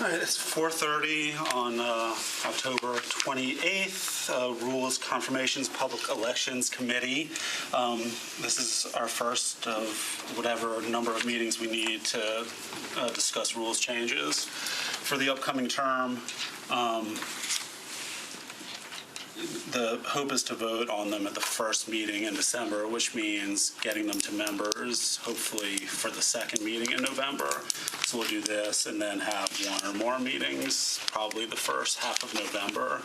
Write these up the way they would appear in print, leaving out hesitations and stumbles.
All right, it's 4:30 on October 28th. Rules, Confirmations, Public Elections Committee. This is our first of whatever number of meetings we need to discuss rules changes for the upcoming term. The hope is to vote on them at the first meeting in December, which means getting them to members, hopefully for the second meeting in November. So we'll do this and then have one or more meetings, probably the first half of November,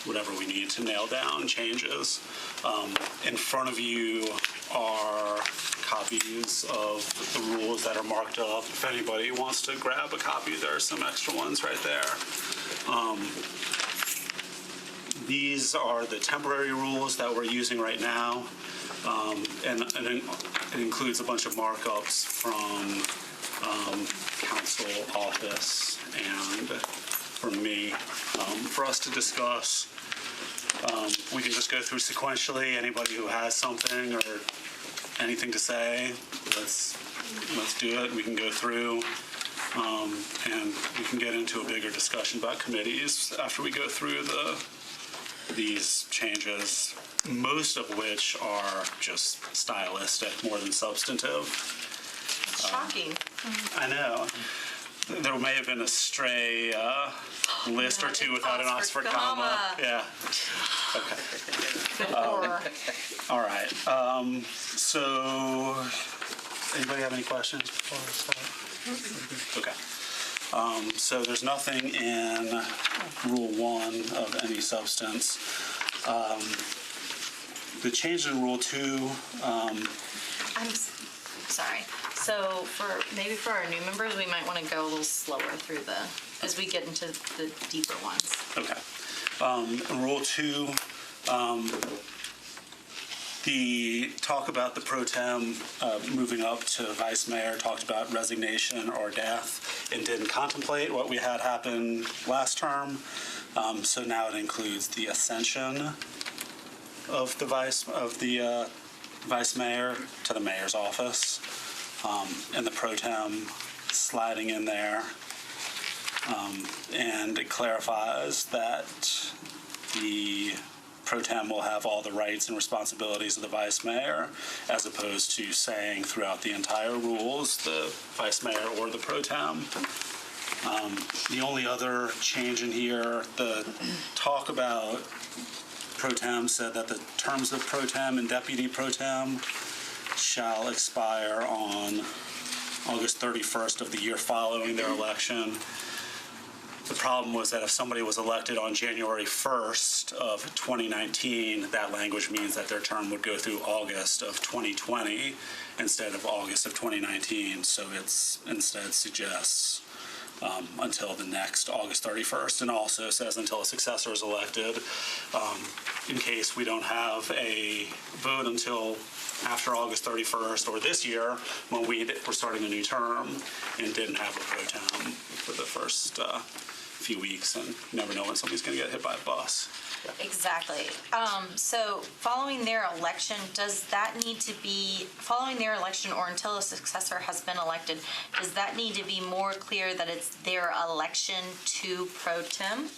whatever we need to nail down changes. In front of you are copies of the rules that are marked up. If anybody wants to grab a copy, there are some extra ones right there. These are the temporary rules that we're using right now, and it includes a bunch of markups from council office and from me for us to discuss. We can just go through sequentially. Anybody who has something or anything to say, let's do it. We can go through. And we can get into a bigger discussion about committees after we go through these changes, most of which are just stylistic more than substantive. Shocking. I know. There may have been a stray list or two without an Oxford comma. Yeah. Okay. All right. So, anybody have any questions before I start? Okay. So there's nothing in Rule 1 of any substance. The change in Rule 2. I'm sorry. So maybe for our new members, we might want to go a little slower through as we get into the deeper ones. Okay. Rule 2. The talk about the pro tem moving up to vice mayor talked about resignation or death and didn't contemplate what we had happen last term. So now it includes the ascension of the vice mayor to the mayor's office, and the pro tem sliding in there. And it clarifies that the pro tem will have all the rights and responsibilities of the vice mayor, as opposed to saying throughout the entire rules the vice mayor or the pro tem. The only other change in here, the talk about pro tem said that the terms of pro tem and deputy pro tem shall expire on August 31st of the year following their election. The problem was that if somebody was elected on January 1st of 2019, that language means that their term would go through August of 2020 instead of August of 2019. So it instead suggests until the next August 31st, and also says until a successor is elected, in case we don't have a vote until after August 31st or this year when we're starting a new term and didn't have a pro tem for the first few weeks, and you never know when somebody's going to get hit by a bus. Yeah. Exactly. So following their election, following their election or until a successor has been elected, does that need to be more clear that it's their election to pro tem?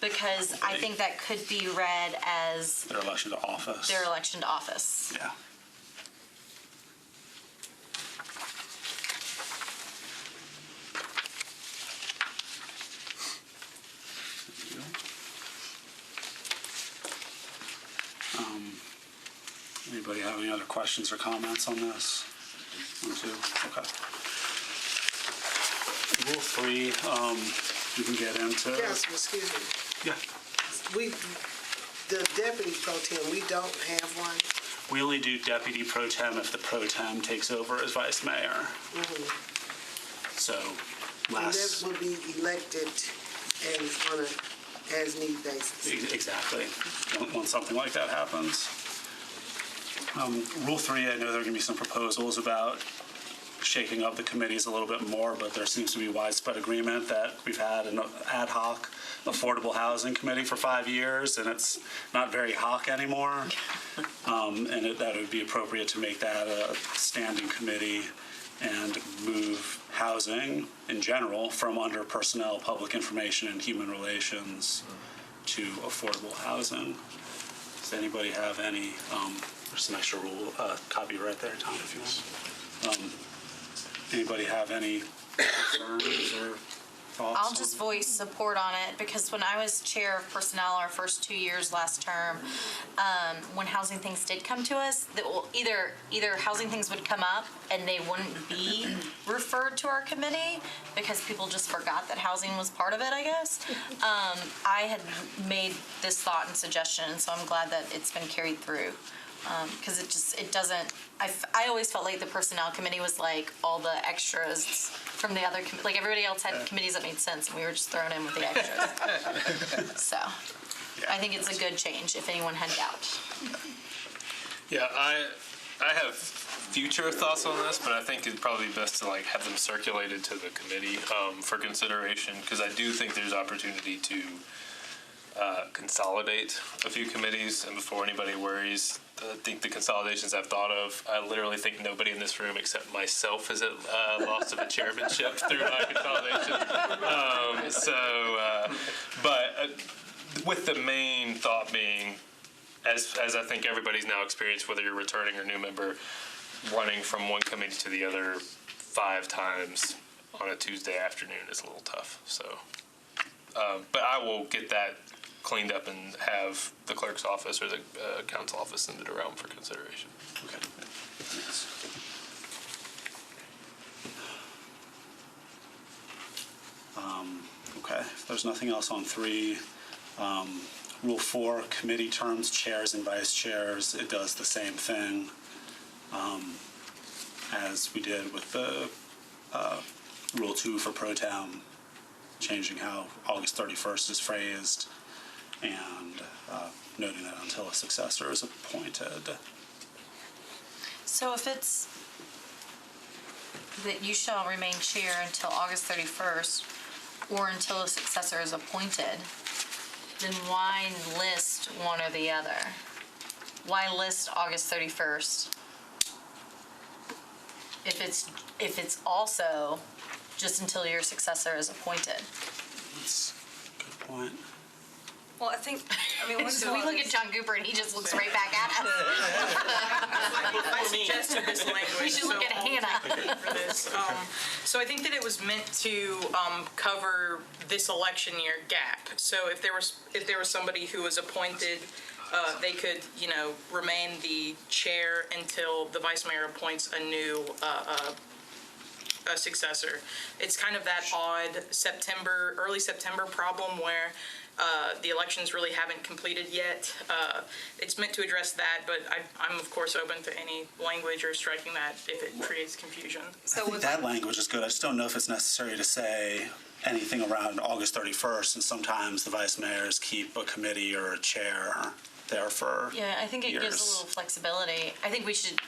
Because I think that could be read as their election to office. Their election to office. Yeah. Anybody have any other questions or comments on this? 1, 2, okay. Rule 3, you can get into. Yes, excuse me. Yeah. The deputy pro tem, we don't have one. We only do deputy pro tem if the pro tem takes over as vice mayor. Mm-hmm. So And that will be elected on a as-need basis. Exactly. When something like that happens. Rule 3, I know there are going to be some proposals about shaking up the committees a little bit more, but there seems to be widespread agreement that we've had an ad hoc affordable housing committee for 5 years, and it's not very hoc anymore. And that it would be appropriate to make that a standing committee and move housing in general from under personnel, public information, and human relations to affordable housing. Does anybody have any, there's an extra rule, copy right there, Tom, if you want. Anybody have any concerns or thoughts? I'll just voice support on it because when I was chair of personnel our first 2 years last term, when housing things did come to us, that will either housing things would come up and they wouldn't be referred to our committee because people just forgot that housing was part of it, I guess. I had made this thought and suggestion, and so I'm glad that it's been carried through. Because it doesn't, I always felt like the personnel committee was like all the extras from the other, like everybody else had committees that made sense, and we were just thrown in with the extras. So, I think it's a good change if anyone had doubt. Yeah, I have future thoughts on this, but I think it'd probably be best to like have them circulated to the committee for consideration, because I do think there's opportunity to consolidate a few committees, and before anybody worries, I think the consolidations I've thought of, I literally think nobody in this room except myself has lost of a chairmanship through my consolidation. But with the main thought being, as I think everybody's now experienced, whether you're returning or new member, running from one committee to the other 5 times on a Tuesday afternoon is a little tough. So, but I will get that cleaned up and have the clerk's office or the council office send it around for consideration. Okay. Thanks. Okay, if there's nothing else on 3, Rule 4, committee terms, chairs and vice chairs, it does the same thing as we did with the Rule 2 for pro tem, changing how August 31st is phrased, and noting that until a successor is appointed. So if it's that you shall remain chair until August 31st or until a successor is appointed, then why list one or the other? Why list August 31st if it's also just until your successor is appointed? That's a good point. Well, I mean, So we look at John Cooper and he just looks right back at us. I suggested this language. We should look at Hannah. For this. So I think that it was meant to cover this election year gap. So if there was somebody who was appointed, they could, remain the chair until the vice mayor appoints a new a successor. It's kind of that odd early September problem where the elections really haven't completed yet. It's meant to address that, but I'm of course open to any language or striking that if it creates confusion. I think that language is good. I just don't know if it's necessary to say anything around August 31st, and sometimes the vice mayors keep a committee or a chair there for Yeah, I think it gives a years. little flexibility. I think we should,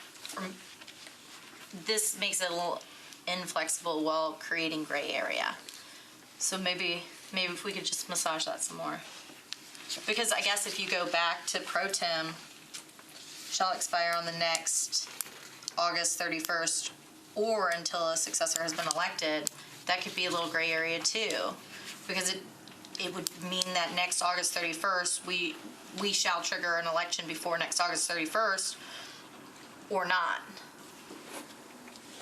this makes it a little inflexible while creating gray area. So maybe if we could just massage that some more. Because I guess if you go back to pro tem, shall expire on the next August 31st or until a successor has been elected, that could be a little gray area too. Because it would mean that next August 31st, we shall trigger an election before next August 31st or not.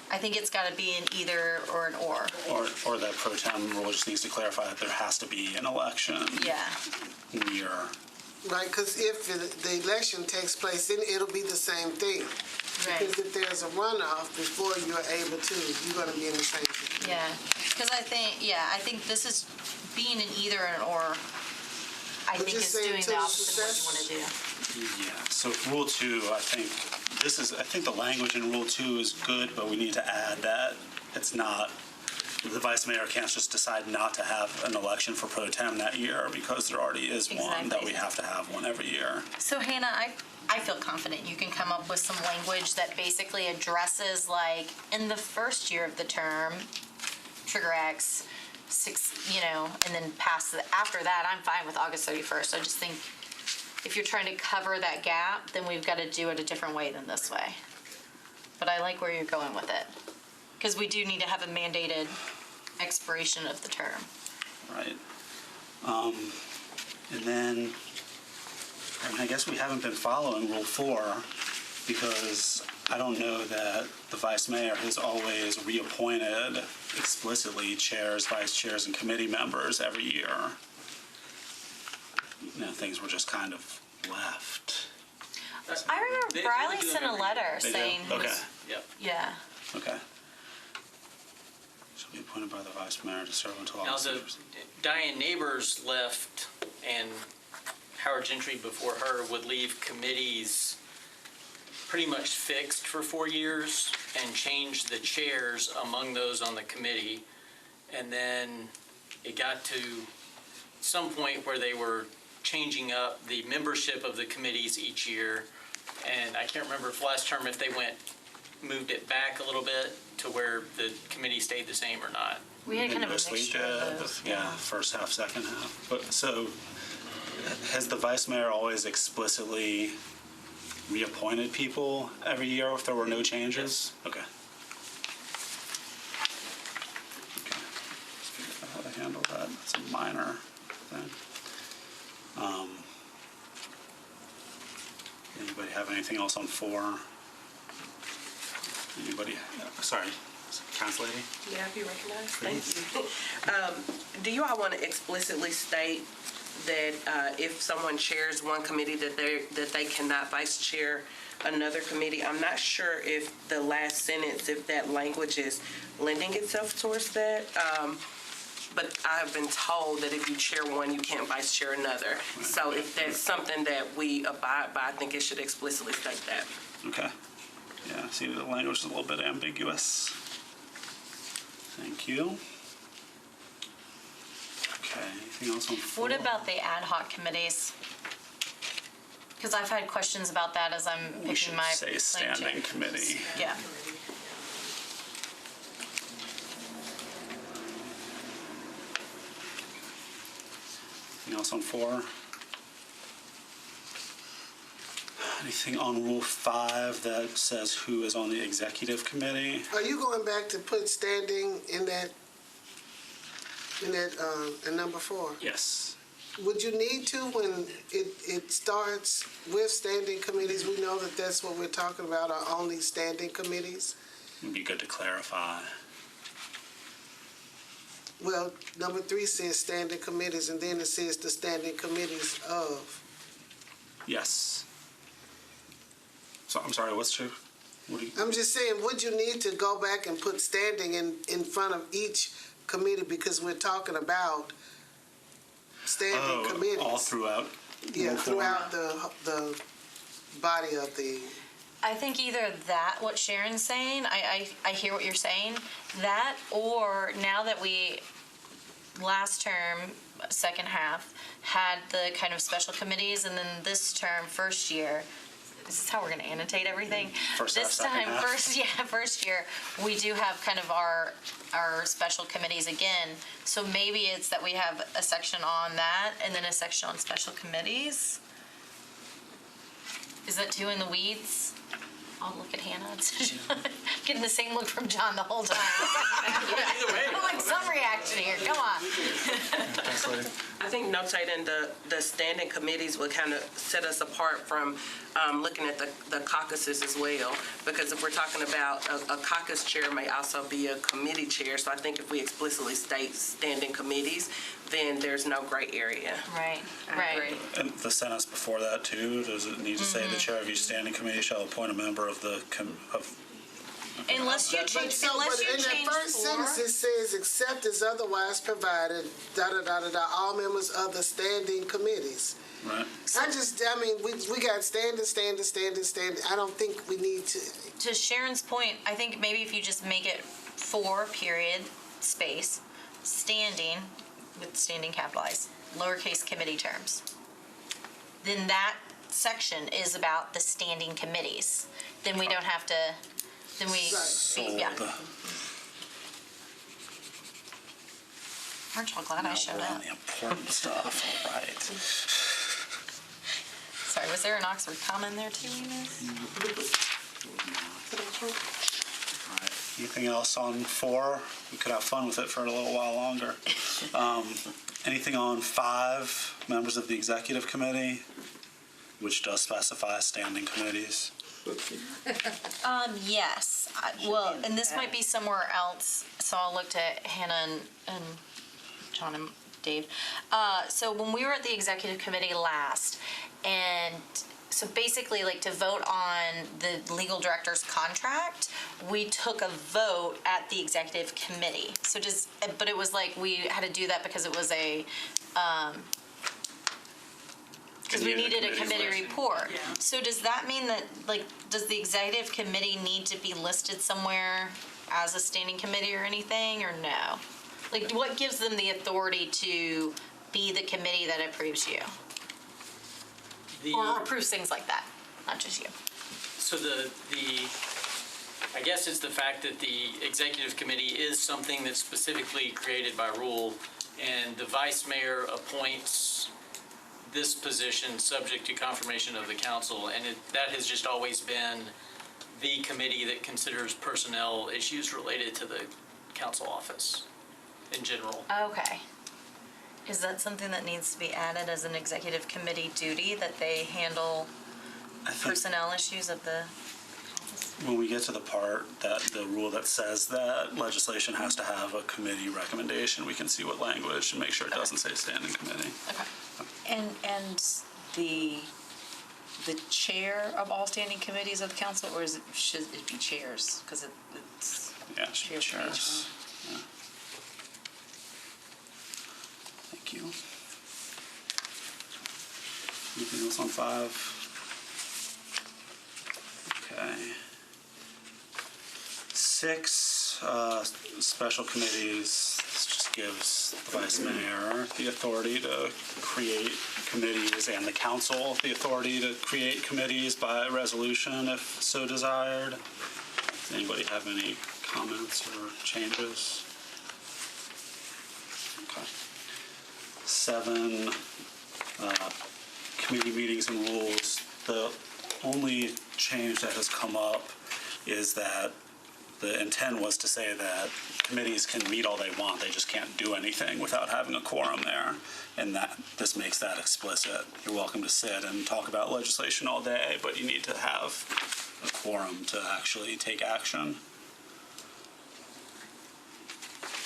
I think it's got to be an either or an or. Or that pro tem rule just needs to clarify that there has to be an election Yeah. near. Right, because if the election takes place, then it'll be the same thing. Right. Because if there's a runoff before you're able to, you're going to be in the same situation. Yeah. Because I think this is being an either and an or. I think just it's say doing the until opposite of what you want to do. Yeah, so Rule 2, I think the language in Rule 2 is good, but we need to add that it's not, the vice mayor can't just decide not to have an election for pro tem that year because there already is one, that we have to have one every year. So Hannah, I feel confident you can come up with some language that basically addresses, like, in the first year of the term, trigger X, and then after that, I'm fine with August 31st. I just think if you're trying to cover that gap, then we've got to do it a different way than this way. But I like where you're going with it. Because we do need to have a mandated expiration of the term. Right. And then, and I guess we haven't been following Rule 4 because I don't know that the vice mayor has always reappointed explicitly chairs, vice chairs, and committee members every year. Things were just kind of left. I remember They Briley do it sent a every letter They do? saying, Okay. Yep. yeah. Okay. Shall be appointed by the vice mayor to serve until Now, August. Diane Neighbors left, and Howard Gentry before her would leave committees pretty much fixed for 4 years and change the chairs among those on the committee. And then it got to some point where they were changing up the membership of the committees each year. And I can't remember if last term if they moved it back a little bit to where the committee stayed the same or not. We had kind of a Mostly mixture of those. yeah, first half, second half. But so, has the vice mayor always explicitly reappointed people every year if there were no changes? Okay. Okay. Let's figure out how to handle that. It's a minor thing. Anybody have anything else on 4? Anybody? Sorry, Council Lady? May I be recognized? Thank you. Do you all want to explicitly state that if someone chairs one committee that they cannot vice chair another committee? I'm not sure if the last sentence, if that language is lending itself towards that. But I've been told that if you chair one, you can't vice chair another. So if that's something that we abide by, I think it should explicitly state that. Okay. Yeah, see, the language is a little bit ambiguous. Thank you. Okay, anything else on 4? What about the ad hoc committees? Because I've had questions about that as I'm We picking should my. say plan standing change. committee. Yeah. Anything else on 4? Anything on Rule 5 that says who is on the executive committee? Are you going back to put standing in number 4? Yes. Would you need to when it starts with standing committees? We know that that's what we're talking about, are only standing committees. It'd be good to clarify. Well, number 3 says standing committees, and then it says the standing committees of. Yes. So, I'm sorry, what do you? I'm just saying, would you need to go back and put standing in front of each committee because we're talking about standing committees? All throughout? Yeah, Rule 4? throughout the body of the. I think either that, what Sharon's saying, I hear what you're saying, that, or now that we, last term, second half, had the kind of special committees, and then this term, first year, this is how we're gonna annotate everything. First half, This second time, half. first year, we do have kind of our special committees again. So maybe it's that we have a section on that and then a section on special committees. Is that too in the weeds? I'll look at Hannah. Getting the same look from John the whole time. Either way. I like some reaction here, come on. I think notating the standing committees would kind of set us apart from looking at the caucuses as well. Because if we're talking about a caucus chair may also be a committee chair. So I think if we explicitly state standing committees, then there's no gray area. Right, I right. agree. And the sentence before that too, does it need to say the chair of each standing committee shall appoint a member of the, Unless you But change, so, unless but you in that change first sentence, it says, except as otherwise provided, all members of the standing committees. right? We got standing. I don't think we need to. Sharon's point, I think maybe if you just make it 4 period space, standing, with standing capitalized, lowercase committee terms, then that section is about the standing committees. Then we don't have to, then we, Sold. yeah. Aren't y'all glad I showed We're on up? the important stuff, all right. Sorry, was there an Oxford comma in there too, Enos? All right. Anything else on 4? We could have fun with it for a little while longer. Anything on 5, members of the executive committee, which does specify standing committees? Yes, well, and this might be somewhere else, so I'll look to Hannah and John and Dave. So when we were at the executive committee last, and so basically, like, to vote on the legal director's contract, we took a vote at the executive committee. So but it was like, we had to do that because it was because we needed a committee report. Yeah. So does that mean that, like, does the executive committee need to be listed somewhere as a standing committee or anything, or no? Like, what gives them the authority to be the committee that approves you? Or approves things like that, not just you? So I guess it's the fact that the executive committee is something that's specifically created by rule, and the vice mayor appoints this position subject to confirmation of the council, and that has just always been the committee that considers personnel issues related to the council office in general. Okay. Is that something that needs to be added as an executive committee duty, that they handle I think personnel issues of the? when we get to the part that the rule that says that legislation has to have a committee recommendation, we can see what language and make sure it doesn't say standing committee. Okay. And the chair of all standing committees of the council, or should it be chairs? Because it's Yeah, it should be chair for each chairs. Yeah. Thank you. Anything else on 5? Okay. 6, special committees. This just gives the vice mayor the authority to create committees and the council the authority to create committees by resolution if so desired. Does anybody have any comments or changes? Okay. 7, committee meetings and rules. The only change that has come up is that the intent was to say that committees can meet all they want, they just can't do anything without having a quorum there, and that this makes that explicit. You're welcome to sit and talk about legislation all day, but you need to have a quorum to actually take action.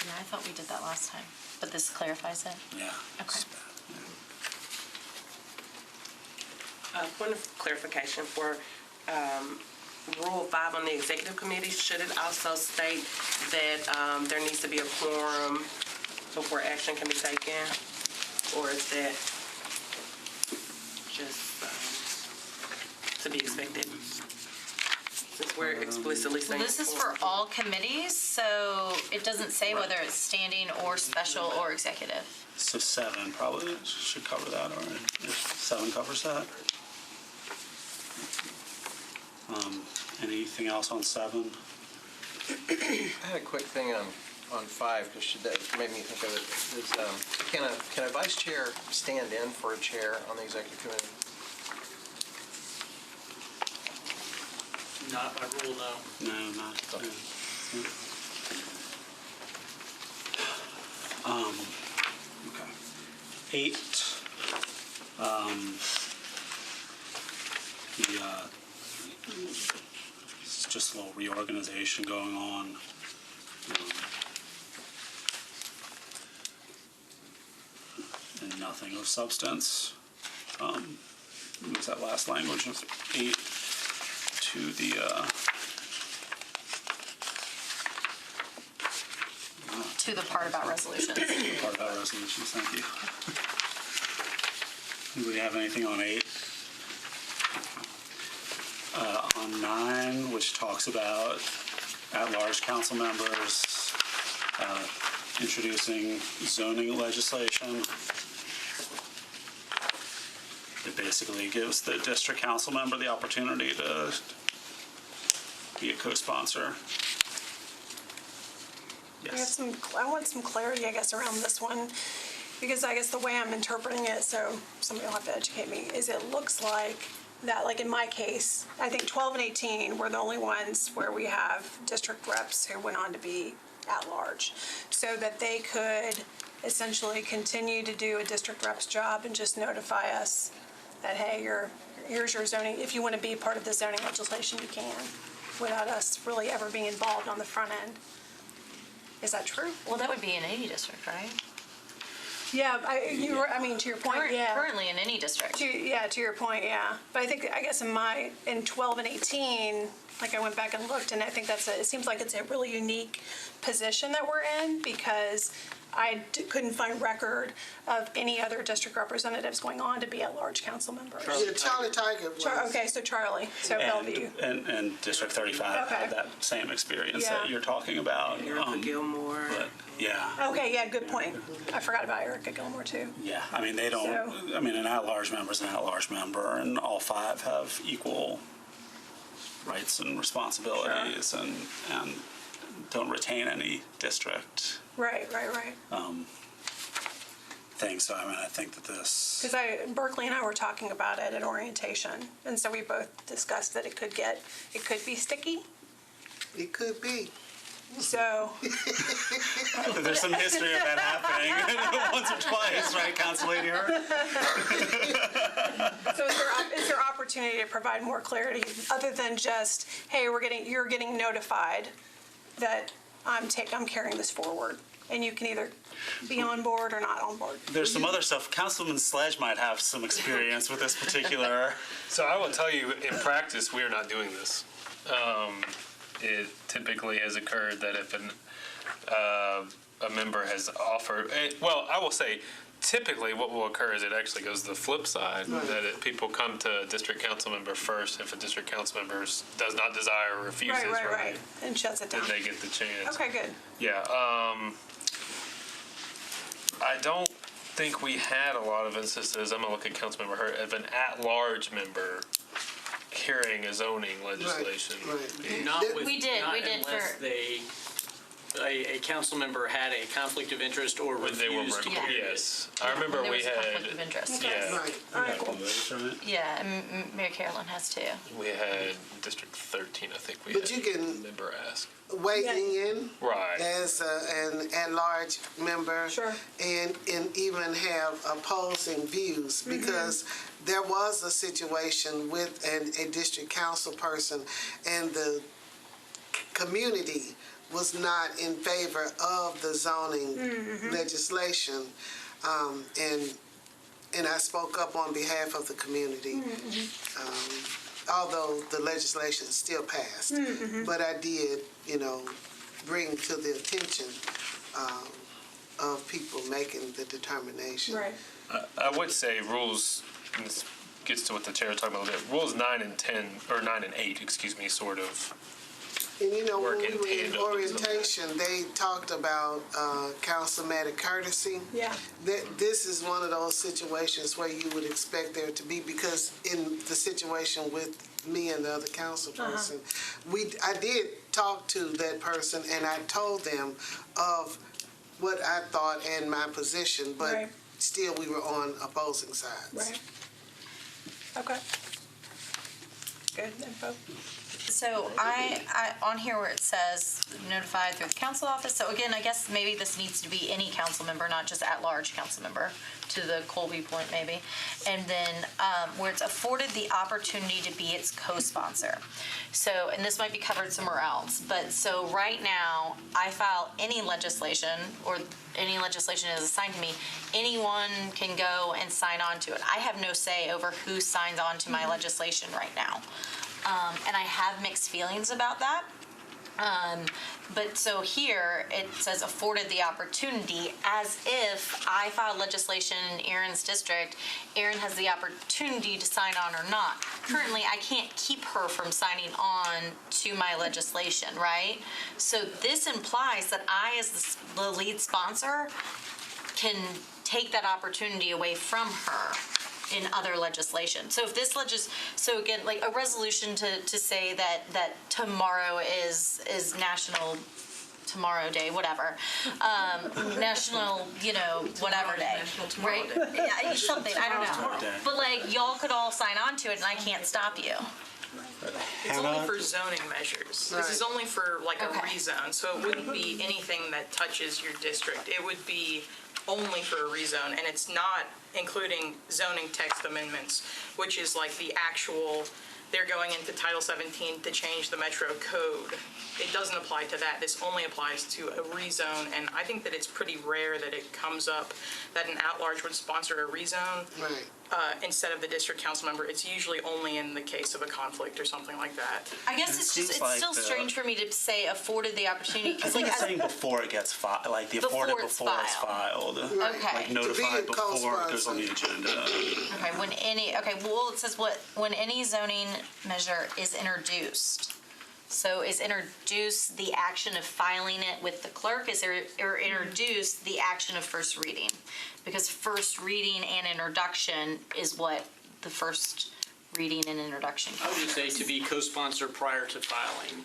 Yeah, I thought we did that last time, but this clarifies it. Yeah. Okay. Point of clarification for Rule 5 on the executive committee, should it also state that there needs to be a quorum before action can be taken? Or is that just to be expected? Since we're explicitly saying. Well, this is for all committees, so it doesn't say whether it's standing or special or executive. So 7 probably should cover that, or if 7 covers that. Anything else on 7? I had a quick thing on 5, because that made me think of it. Is, can a vice chair stand in for a chair on the executive committee? Not by rule, no. No, not. Okay. 8. It's just a little reorganization going on. And nothing of substance. What's that last language of 8 to the To the part about resolutions. part about resolutions? Thank you. Anybody have anything on 8? On 9, which talks about at-large council members introducing zoning legislation. It basically gives the district council member the opportunity to be a co-sponsor. Yes. I want some clarity, I guess, around this one, because I guess the way I'm interpreting it, so somebody will have to educate me, is it looks like that, like in my case, I think 12 and 18 were the only ones where we have district reps who went on to be at large, so that they could essentially continue to do a district rep's job and just notify us that, hey, here's your zoning, if you want to be part of the zoning legislation, you can, without us really ever being involved on the front end. Is that true? Well, that would be in any district, right? Yeah, to your point, yeah. Currently in any district. To your point, yeah. But I guess in 12 and 18, like I went back and looked, and I think it seems like it's a really unique position that we're in, because I couldn't find record of any other district representatives going on to be at-large council members. Yeah, Charlie Tiger was. Okay, so Charlie, Bellevue. And District 35 Okay. had that same experience Yeah. that you're talking about. Erica Gilmore. But, yeah. Okay, yeah, good point. I forgot about Erica Gilmore, too. Yeah, I mean, they don't, So- I mean, an at-large member is an at-large member, and all five have equal rights and responsibilities and don't retain any district Right. thing. So, I mean, I think that this, Because Berkeley and I were talking about it at orientation, and so we both discussed that it could be sticky. It could be. So, there's some history of that happening once or twice, right, Council Lady Hurt? so is there opportunity to provide more clarity other than just, hey, you're getting notified that I'm carrying this forward, and you can either be on board or not on board. There's some other stuff. Councilman Sledge might have some experience with this particular. So I will tell you, in practice, we are not doing this. It typically has occurred that if a member has offered, I will say, typically what will occur is it actually goes the flip side, that people come to a district council member first. If a district council member does not desire or refuses, Right, and shuts it then down. they get the chance. Okay, good. Yeah. I don't think we had a lot of instances, I'm going to look at Councilmember Hurt, of an at-large member carrying a zoning legislation. Right. Not with, We did not for- unless a council member had a conflict of interest or When they were, refused to carry it. yes. I remember When there we was a had, conflict of interest. yeah, Right. All right, cool. Yeah, and Mary Carolyn has too. we had District 13, I think we But had you can- a member ask. Weighing in Right. as an at-large member. Sure. And even have opposing views, because there was a situation with a district council person, and the community was not in favor of the zoning legislation. And I spoke up on behalf of the community. Although the legislation still passed. But I did, bring to the attention of people making the determination. Right. I would say rules, and this gets to what the chair was talking about a little bit, rules 9 and 10, or 9 and 8, excuse me, sort of. And when Work we in were in tandem. orientation, they talked about councilmatic courtesy. Yeah. This is one of those situations where you would expect there to be, because in the situation with me and the other council person, I did talk to that person, and I told them of what I thought and my position, but Right. still we were on opposing sides. Right. Okay. Good info. So I on here where it says notified through the council office, so again, I guess maybe this needs to be any council member, not just at-large council member, to the Colby point maybe. And then where it's afforded the opportunity to be its co-sponsor. So, and this might be covered somewhere else, but so right now, I file any legislation, or any legislation is assigned to me, anyone can go and sign on to it. I have no say over who signs on to my legislation right now. And I have mixed feelings about that. But so here, it says afforded the opportunity, as if I filed legislation in Erin's district, Erin has the opportunity to sign on or not. Currently, I can't keep her from signing on to my legislation, right? So this implies that I, as the lead sponsor, can take that opportunity away from her in other legislation. So if this so again, like a resolution to say that tomorrow is National Tomorrow Day, whatever, National, whatever day, right? Yeah, something, I don't know. But like, y'all could all sign on to it and I can't stop you. It's only for zoning measures. This is only for like a Okay. rezone, so it wouldn't be anything that touches your district. It would be only for a rezone, and it's not including zoning text amendments, which is like the actual, they're going into Title 17 to change the Metro Code. It doesn't apply to that. This only applies to a rezone, and I think that it's pretty rare that it comes up that an at-large would sponsor a rezone Right. instead of the district council member. It's usually only in the case of a conflict or something like that. I guess it's seems just, like it's still the- strange for me to say afforded the opportunity, I because think like, it's saying before it gets filed, like the Before afforded it's before it's filed. Right. Okay. Like notified To be a before it goes on the co-sponsor. agenda. it says when any zoning measure is introduced. So is introduce the action of filing it with the clerk, or introduce the action of first reading? Because first reading and introduction is what the first reading and introduction. I would just say to be co-sponsor prior to filing.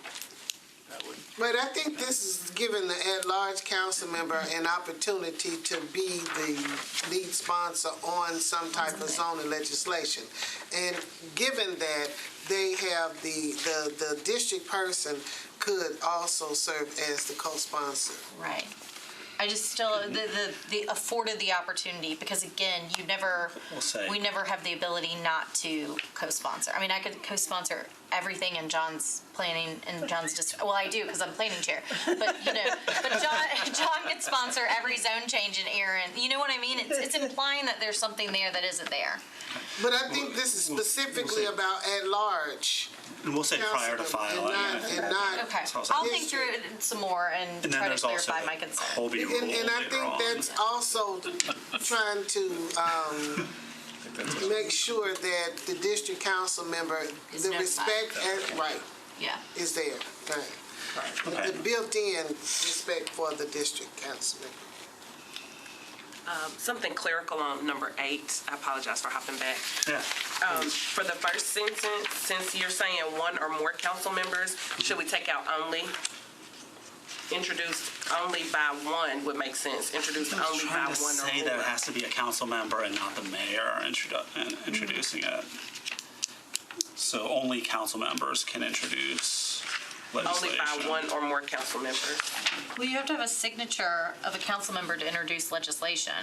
That would, But I think this is giving the at-large council member an opportunity to be the lead sponsor on some type of zoning legislation. And given that they have the district person could also serve as the co-sponsor. Right. I just still, the afforded the opportunity, because again, we never have the ability not to co-sponsor. I mean, I could co-sponsor everything in John's planning, and John's just, well, I do, because I'm planning chair. But, but John could sponsor every zone change in Aaron. You know what I mean? It's implying that there's something there that isn't there. But I think this is specifically about at-large. And we'll say prior to council filing. and not. Okay. So I'll think through it some more and And then try to there's also clarify the my concern. Colby rule And I later think on. that's also trying to make sure that the district council member, Is the notified. respect, right, Yeah. is there. Right. The built-in respect for the district council member. Something clerical on number 8. I apologize for hopping back. Yeah. For the first sentence, since you're saying one or more council members, should we take out only? Introduced only by one would make sense. Introduced I was only by trying one to or say more. that it has to be a council member and not the mayor introducing it. So only council members can introduce Only legislation. by one or more council members. Well, you have to have a signature of a council member to introduce legislation.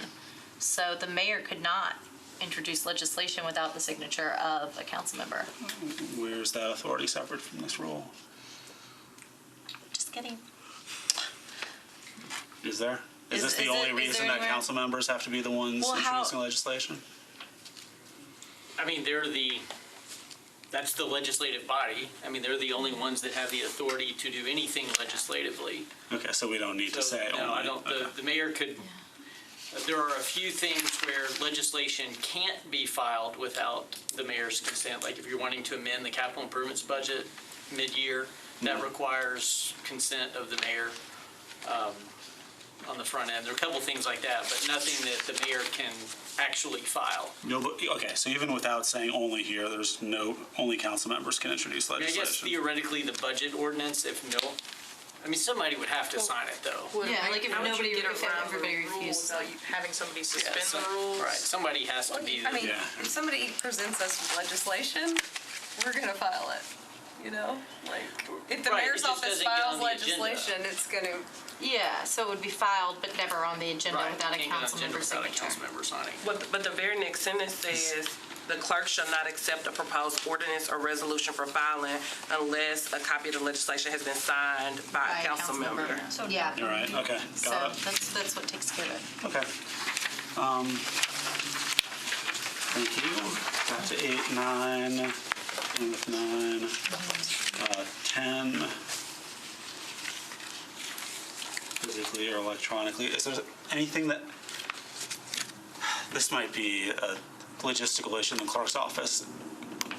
So the mayor could not introduce legislation without the signature of a council member. Where's that authority separate from this rule? Just kidding. Is there? Is this the is only it- is reason there that anywhere? council members have to be the ones Well, how- introducing legislation? I mean, that's the legislative body. I mean, they're the only ones that have the authority to do anything legislatively. Okay, so we don't need to So, say no, only. I don't, Okay. the mayor could, there are a few things where legislation can't be filed without the mayor's consent. Like if you're wanting to amend the capital improvements budget mid-year, that requires consent of the mayor on the front end. There are a couple things like that, but nothing that the mayor can actually file. No, but, okay, so even without saying only here, there's only council members can introduce I mean, I guess legislation. theoretically, the budget ordinance, somebody would have to sign it though. Yeah, like if How would you nobody, get if around everybody the rule refused. without you having somebody suspend Yeah, the rules? Right, somebody has to be I mean, the, Yeah. if somebody presents us with legislation, we're gonna file it, Like, if the Right, it mayor's just office doesn't get files on the agenda. legislation, it's gonna, Yeah, so it would be filed but never on the agenda right, without a can't get on council agenda member without a signature. council member signing. But the very next sentence says, the clerk shall not accept a proposed ordinance or resolution for filing unless a copy of the legislation has been signed by a council member. So, yeah. All right, okay, So got it. that's what takes care of it. Okay. Thank you. Got to 8, 9, and with 9, 10. Physically or electronically. Is there anything that, this might be a logistical issue in the clerk's office.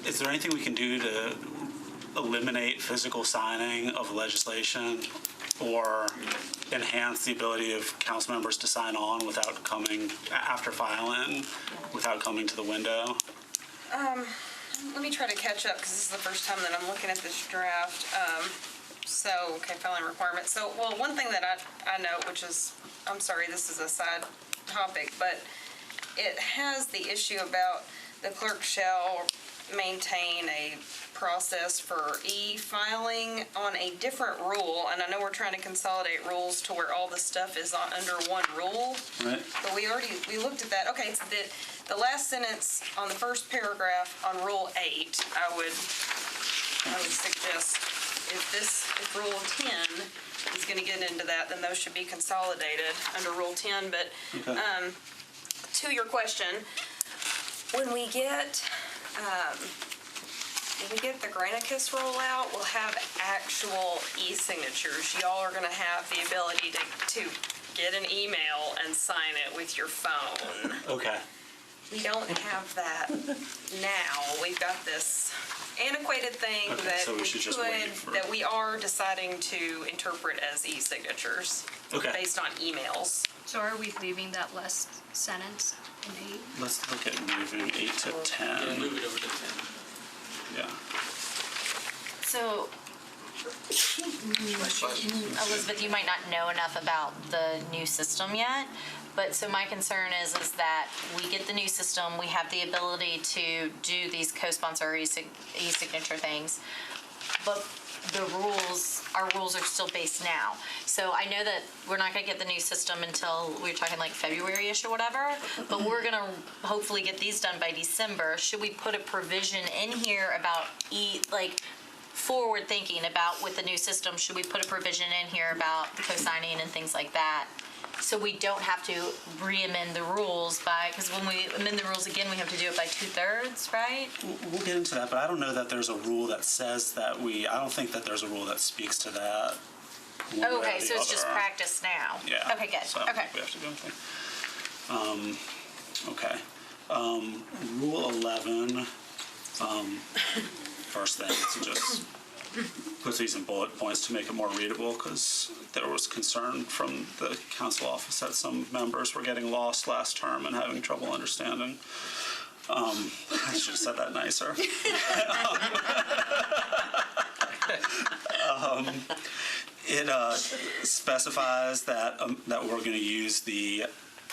Is there anything we can do to eliminate physical signing of legislation or enhance the ability of council members to sign on without coming, after filing, without coming to the window? let me try to catch up, because this is the first time that I'm looking at this draft. So, okay, filing requirements. So, well, one thing that I know, which is, I'm sorry, this is a side topic, but it has the issue about the clerk shall maintain a process for e-filing on a different rule, and I know we're trying to consolidate rules to where all the stuff is under one rule. Right. But we looked at that. Okay, so the last sentence on the first paragraph on Rule 8, I would suggest if Rule 10 is going to get into that, then those should be consolidated under Rule 10. But Okay. to your question, when we get the Granicus rollout, we'll have actual e-signatures. Y'all are going to have the ability to get an email and sign it with your phone. Okay. We don't have that now. We've got this antiquated thing Okay, that so we should just wait for- that we are deciding to interpret as e-signatures Okay. based on emails. So are we leaving that last sentence in 8? Let's look at moving 8 to 10. Yeah, move it over to 10. Yeah. So, Elizabeth, you might not know enough about the new system yet, but so my concern is that we get the new system, we have the ability to do these co-sponsor e-signature things, but our rules are still based now. So I know that we're not gonna get the new system until, we're talking like February-ish or whatever, but we're gonna hopefully get these done by December. Should we put a provision in here about forward thinking about with the new system, should we put a provision in here about co-signing and things like that? So we don't have to re-amend the rules because when we amend the rules again, we have to do it by 2/3, right? We'll get into that, but I don't know that there's a rule that says that I don't think that there's a rule that speaks to that. one way or Okay, the so it's just other. practice now. Yeah. Okay, good. So I don't Okay. think we have to do anything. Okay. Rule 11, first thing, to just put these in bullet points to make it more readable, because there was concern from the council office that some members were getting lost last term and having trouble understanding. I should have said that nicer. It specifies that we're going to use the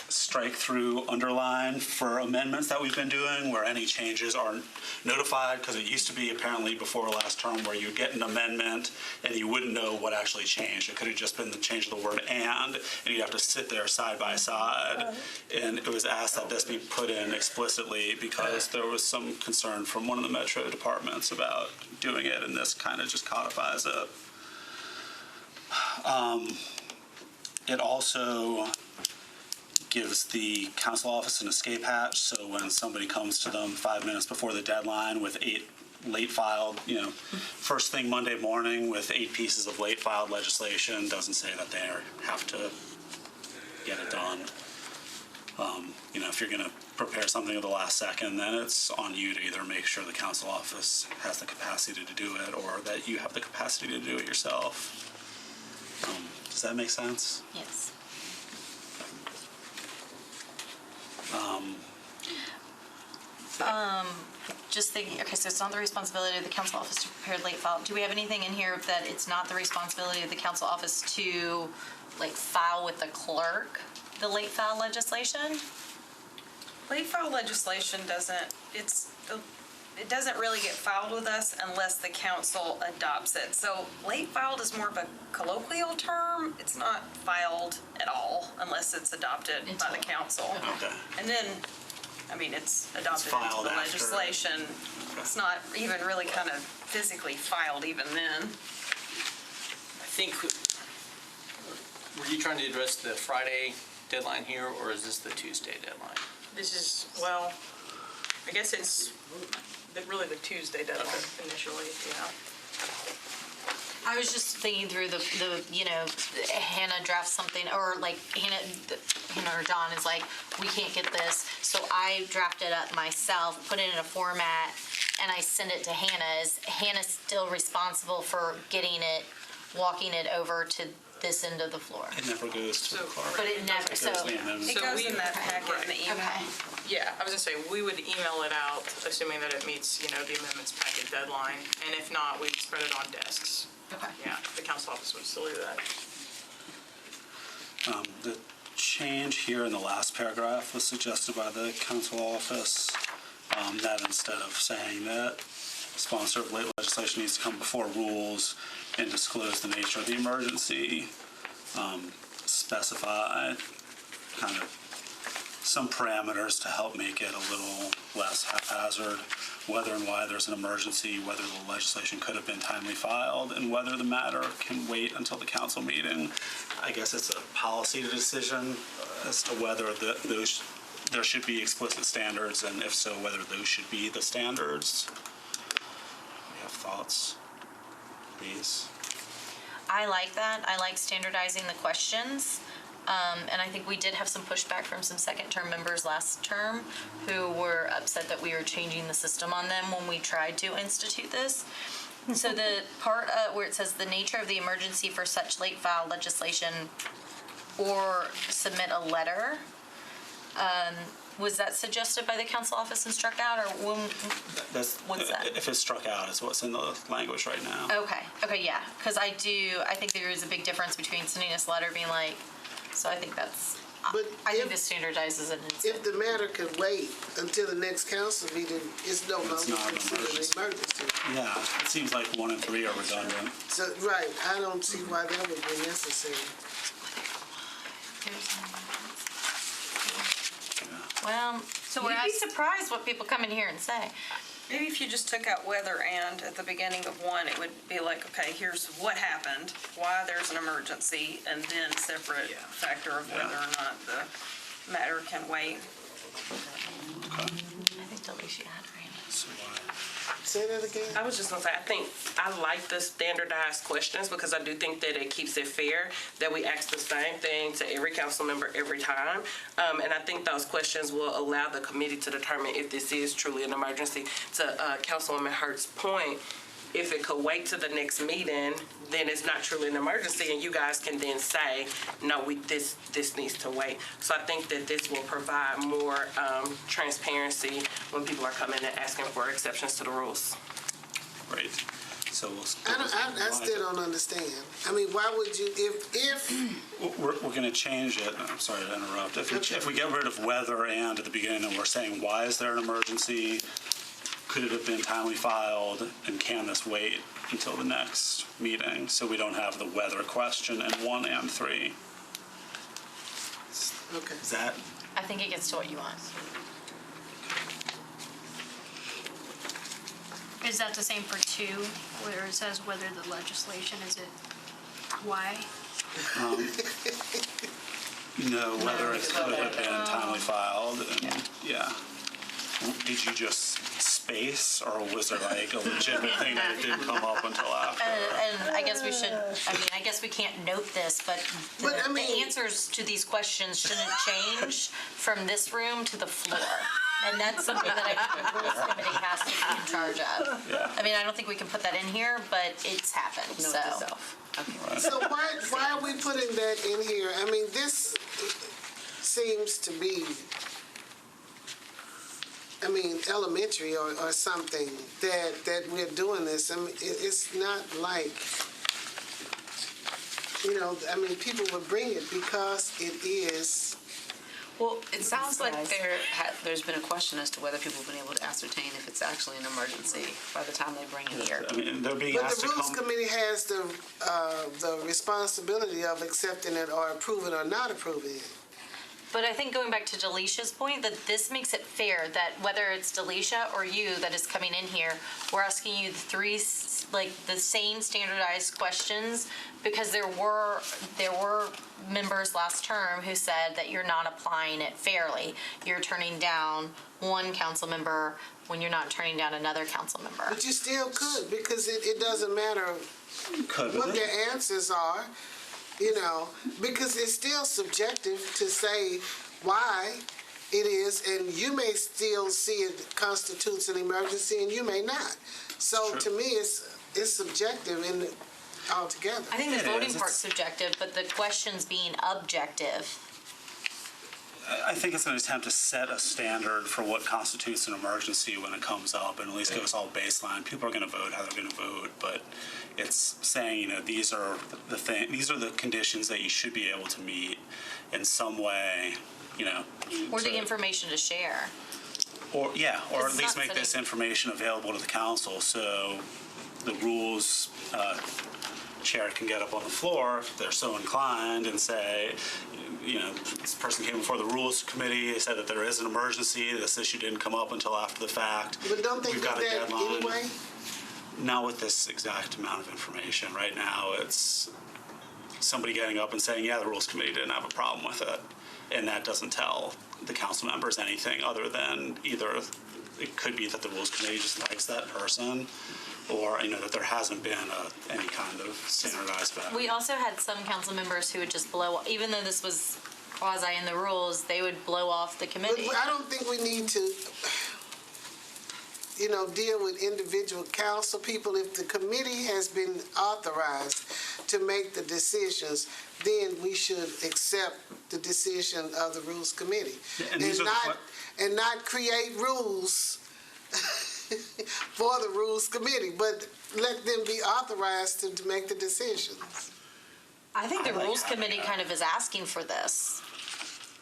strike-through underline for amendments that we've been doing, where any changes are notified, because it used to be apparently before last term where you'd get an amendment and you wouldn't know what actually changed. It could have just been the change of the word and you'd have to sit there side by side. And it was asked that this be put in explicitly because there was some concern from one of the metro departments about doing it, and this kind of just codifies it. It also gives the council office an escape hatch, so when somebody comes to them 5 minutes before the deadline with 8 late filed, first thing Monday morning with 8 pieces of late filed legislation, doesn't say that they have to get it done. If you're going to prepare something at the last second, then it's on you to either make sure the council office has the capacity to do it or that you have the capacity to do it yourself. Does that make sense? Yes. Just thinking, okay, so it's not the responsibility of the council office to prepare late file. Do we have anything in here that it's not the responsibility of the council office to, file with the clerk, the late file legislation? Late file legislation it doesn't really get filed with us unless the council adopts it. So late filed is more of a colloquial term. It's not filed at all unless it's adopted by the council. Okay. And then, it's adopted into filed the after. legislation. It's not even really kind of physically filed even then. I think, were you trying to address the Friday deadline here, or is this the Tuesday deadline? This is, I guess it's really the Tuesday deadline initially, yeah. I was just thinking through the Hannah drafts something, or Hannah or John is like, we can't get this, so I draft it up myself, put it in a format, and I send it to Hannah. Is Hannah still responsible for walking it over to this end of the floor? It never goes to the clerk. But it never, so, It goes in that packet in the email. okay. Yeah, I was gonna say, we would email it out, assuming that it meets, the amendments packet deadline, and if not, we'd spread it on desks. Okay. Yeah, the council office would still do that. The change here in the last paragraph was suggested by the council office, that instead of saying that sponsor of late legislation needs to come before rules and disclose the nature of the emergency, specify kind of some parameters to help make it a little less haphazard, whether and why there's an emergency, whether the legislation could have been timely filed, and whether the matter can wait until the council meeting. I guess it's a policy decision as to whether there should be explicit standards, and if so, whether those should be the standards. We have thoughts, please. I like that. I like standardizing the questions. And I think we did have some pushback from some second-term members last term who were upset that we were changing the system on them when we tried to institute this. So the part where it says the nature of the emergency for such late filed legislation or submit a letter, was that suggested by the council office and struck out, or what's that? If it's struck out, is what's in the language right now. Okay, yeah, because I think there is a big difference between sending this letter being like, so I think that's, But I think this standardizes it. if the matter could wait until the next council meeting, it's no longer It's not an considered an emergency. Yeah, it seems like 1 and 3 are redundant. So, right, I don't see why that would be necessary. Well, So we're you'd be ask- surprised what people come in here and say. Maybe if you just took out whether and at the beginning of one, it would be like, okay, here's what happened, why there's an emergency, and then separate factor of whether or not the matter can wait. I think Delicia had her hand up. So why? Say that again? I was just gonna say, I like the standardized questions because I do think that it keeps it fair that we ask the same thing to every council member every time. And I think those questions will allow the committee to determine if this is truly an emergency. To Councilwoman Hurt's point, if it could wait to the next meeting, then it's not truly an emergency, and you guys can then say, no, this needs to wait. So I think that this will provide more transparency when people are coming and asking for exceptions to the rules. Right. So we'll. I still don't understand. I mean, why would you, if We're going to change it. I'm sorry to interrupt. If we get rid of whether and at the beginning, and we're saying why is there an emergency? Could it have been timely filed, and can this wait until the next meeting so we don't have the weather question in 1 and 3? okay. Is that? I think it gets to what you want. Is that the same for 2, where it says whether the legislation, is it why? No, whether it could have been timely filed. And, yeah. Did you just space, or was there like a legitimate thing that it didn't come up until after? And I guess we should, I guess we can't note this, but the answers to these questions shouldn't change from this room to the floor. And that's something that I think the Rules Committee has to be in charge of. Yeah. I mean, I don't think we can put that in here, but it's happened, so. So why are we putting that in here? I mean, this seems to be, elementary or something that we're doing this. I mean, it's not like, people would bring it because it is. Well, it sounds like there's been a question as to whether people have been able to ascertain if it's actually an emergency by the time they bring it here. I mean, they're being But asked the to Rules come. Committee has the responsibility of accepting it or approving or not approving it. But I think going back to Delicia's point, that this makes it fair that whether it's Delicia or you that is coming in here, we're asking you the same standardized questions, because there were members last term who said that you're not applying it fairly. You're turning down one council member when you're not turning down another council member. But you still could, because it doesn't matter what their answers are. Because it's still subjective to say why it is, and you may still see it constitutes an emergency, and you may not. So to me, it's subjective altogether. I think the voting part's subjective, but the questions being objective. I think it's an attempt to set a standard for what constitutes an emergency when it comes up, and at least give us all baseline. People are going to vote how they're going to vote, but it's saying, these are the conditions that you should be able to meet in some way, Or the information to share. or at It's least not make this setting- information available to the council, so the rules chair can get up on the floor if they're so inclined and say, this person came before the rules committee, said that there is an emergency, this issue didn't come up until after the fact. But don't they We've do got a that deadline. anyway? Not with this exact amount of information. Right now, it's somebody getting up and saying, yeah, the rules committee didn't have a problem with it. And that doesn't tell the council members anything other than either it could be that the rules committee just likes that person, or that there hasn't been any kind of standardized value. We also had some council members who would just even though this was quasi in the rules, they would blow off the But committee. I don't think we need to, deal with individual council people. If the committee has been authorized to make the decisions, then we should accept the decision of the rules committee. And these are the and not create rules for the rules committee, but let them be authorized to make the decisions. I think the rules committee kind of is asking for this.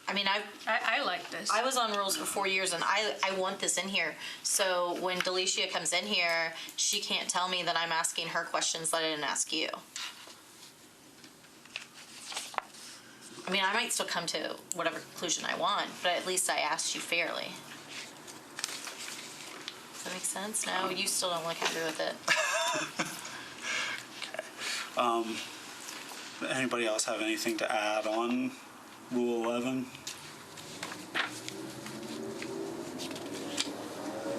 I mean, I like this. I was on rules for 4 years, and I want this in here. So when Delicia comes in here, she can't tell me that I'm asking her questions that I didn't ask you. I mean, I might still come to whatever conclusion I want, but at least I asked you fairly. Does that make sense? No, you still don't look happy with it. Anybody else have anything to add on Rule 11?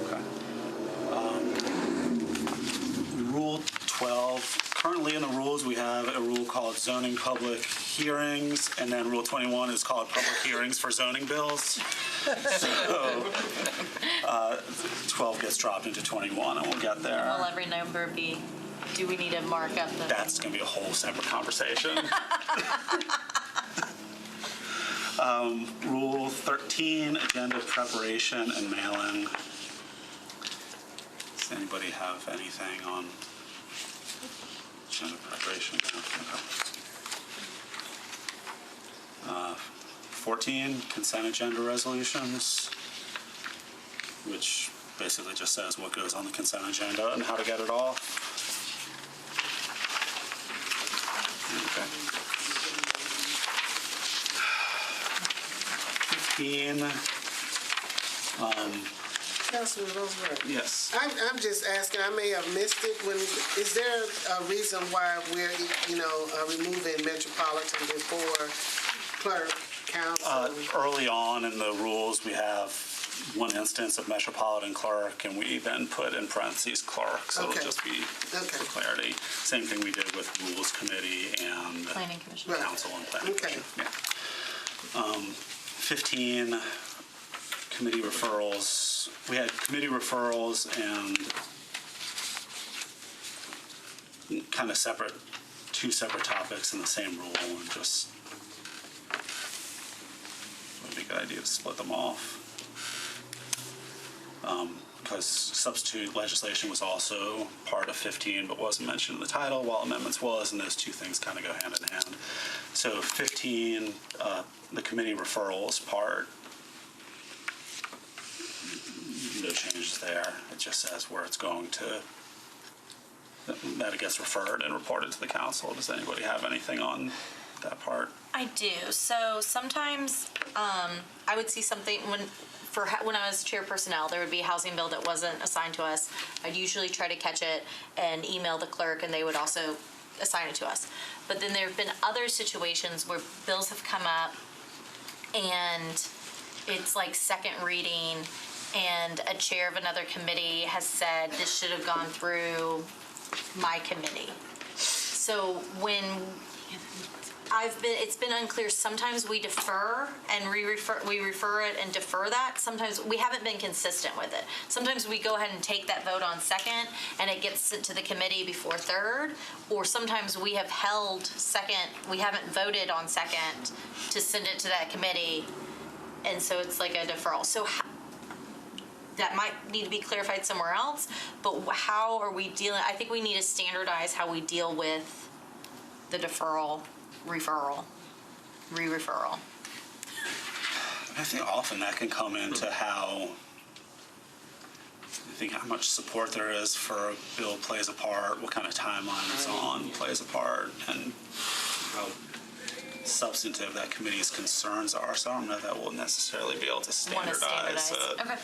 Okay. Rule 12. Currently in the rules, we have a rule called zoning public hearings, and then Rule 21 is called public hearings for zoning bills. So 12 gets dropped into 21, and we'll get there. Will every number be, do we need to mark up the? That's going to be a whole separate conversation. Rule 13, agenda preparation and mailing. Does anybody have anything on agenda preparation? Okay. 14, consent agenda resolutions, which basically just says what goes on the consent agenda and how to get it off. Okay. 15. Councilman Roosevelt. Yes. I'm just asking, I may have missed it, is there a reason why we're, removing metropolitan before clerk, council? Early on in the rules, we have one instance of metropolitan clerk, and we then put in parentheses clerk, so Okay. it'll just be for clarity. Same thing we did with rules committee and Planning commission. council and planning Okay. commission. Yeah. 15, committee referrals. We had committee referrals and kind of two separate topics in the same rule, and just it would be a good idea to split them off. Because substitute legislation was also part of 15, but wasn't mentioned in the title, while amendments was, and those two things kind of go hand in hand. So 15, the committee referrals part, no changes there. It just says where it's going to, that it gets referred and reported to the council. Does anybody have anything on that part? I do. So sometimes I would see something when I was chair personnel, there would be a housing bill that wasn't assigned to us. I'd usually try to catch it and email the clerk, and they would also assign it to us. But then there have been other situations where bills have come up and it's like second reading, and a chair of another committee has said this should have gone through my committee. So when it's been unclear. Sometimes we defer and we refer it and defer that. Sometimes we haven't been consistent with it. Sometimes we go ahead and take that vote on second and it gets sent to the committee before third. Or sometimes we have held second, we haven't voted on second to send it to that committee. and so it's like a deferral. So that might need to be clarified somewhere else, but how are we dealing? I think we need to standardize how we deal with the deferral, referral, re-referral. I think often that can come into how much support there is for a bill plays a part, what kind of timeline it's on plays a part, and how substantive that committee's concerns are. So I don't know that we'll necessarily be able to standardize it. Okay.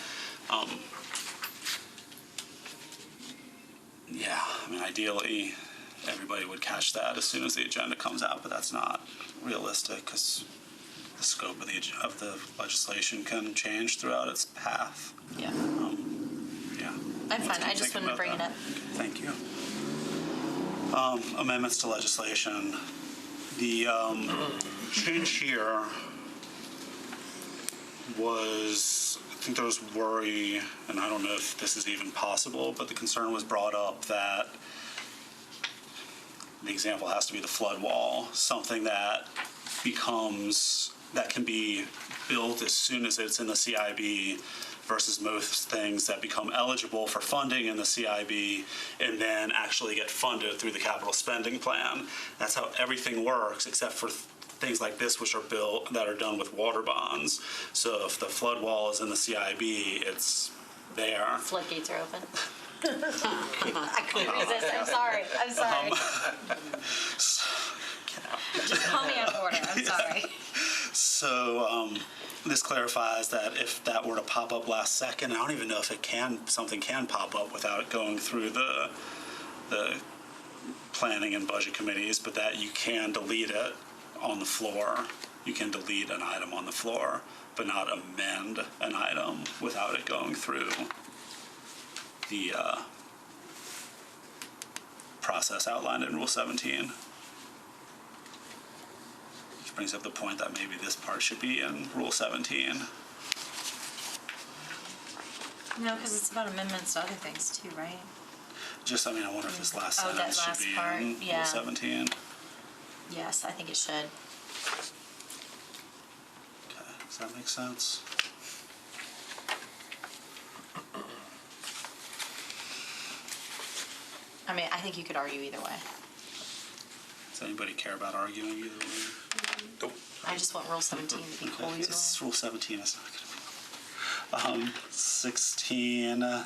Yeah, I mean, ideally, everybody would catch that as soon as the agenda comes out, but that's not realistic because the scope of the legislation can change throughout its path. Yeah. Yeah. I'm fine. I just wanted to bring it up. Thank you. Amendments to legislation. The change here was, I think there was worry, and I don't know if this is even possible, but the concern was brought up that the example has to be the flood wall, something that can be built as soon as it's in the CIB versus most things that become eligible for funding in the CIB and then actually get funded through the capital spending plan. That's how everything works except for things like this, which are built that are done with water bonds. So if the flood wall is in the CIB, it's there. Floodgates are open. I couldn't resist. I'm sorry. Just call me out of order. I'm sorry. So this clarifies that if that were to pop up last second, I don't even know if something can pop up without it going through the planning and budget committees, but that you can delete it on the floor. You can delete an item on the floor, but not amend an item without it going through the process outlined in Rule 17. Which brings up the point that maybe this part should be in Rule 17. No, because it's about amendments to other things too, right? I wonder if this last Oh, that sentence last should be part, in yeah. Rule 17. Yes, I think it should. Okay, does that make sense? I think you could argue either way. Does anybody care about arguing either way? Nope. I just want Rule 17 to be cool either way. Rule 17 is not going to be. 16,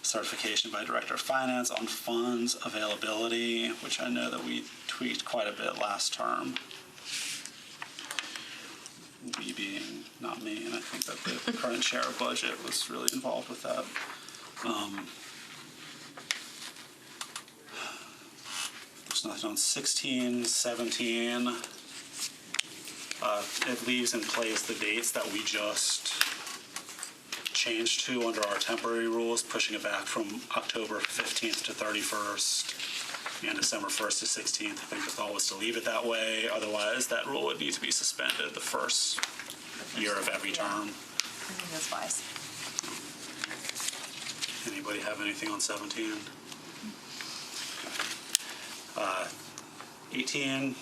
certification by Director of Finance on funds availability, which I know that we tweaked quite a bit last term. We being not me, and I think that the current chair of budget was really involved with that. There's nothing on 16, 17. It leaves in place the dates that we just changed to under our temporary rules, pushing it back from October 15th to 31st and December 1st to 16th. I think the thought was to leave it that way. Otherwise, that rule would need to be suspended the first year of every term. I think that's wise. Anybody have anything on 17? 18.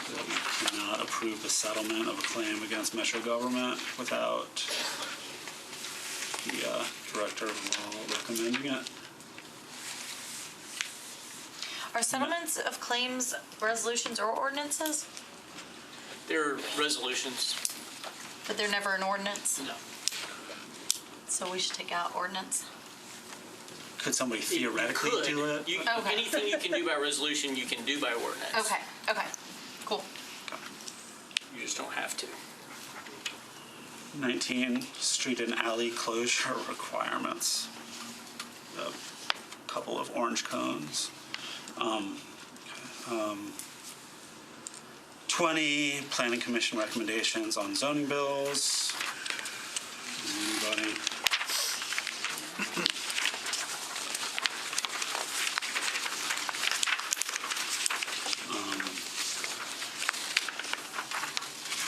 That we cannot approve the settlement of a claim against Metro government without the Director of Law recommending it. Are settlements of claims resolutions or ordinances? They're resolutions. But they're never an ordinance? No. So we should take out ordinance? Could somebody theoretically You could. do it? Okay. Anything you can do by resolution, you can do by ordinance. Okay, cool. You just don't have to. 19, street and alley closure requirements. A couple of orange cones. 20, planning commission recommendations on zoning bills. Anybody?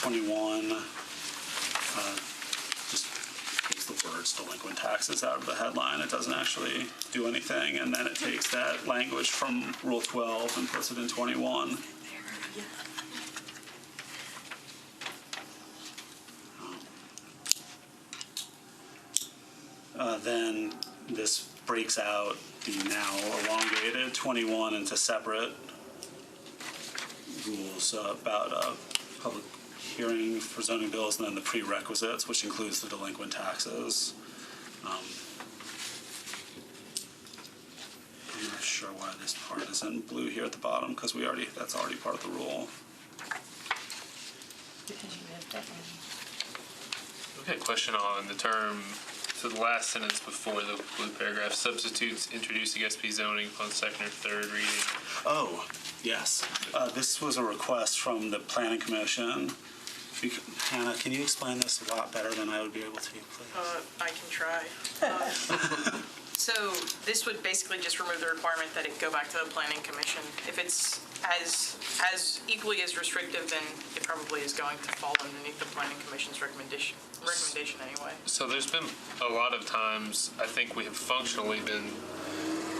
21, just takes the words delinquent taxes out of the headline. It doesn't actually do anything, and then it takes that language from Rule 12 and puts it in 21. Then this breaks out the now elongated 21 into separate rules about public hearing for zoning bills, and then the prerequisites, which includes the delinquent taxes. I'm not sure why this part isn't blue here at the bottom, because that's already part of the rule. Okay, question on the term, so the last sentence before the blue paragraph, substitutes introducing SP zoning upon second or third reading. Oh, yes. This was a request from the Planning Commission. Hannah, can you explain this a lot better than I would be able to, please? I can try. So this would basically just remove the requirement that it go back to the planning commission. If it's as equally as restrictive, then it probably is going to fall underneath the planning commission's recommendation anyway. So there's been a lot of times, I think we have functionally been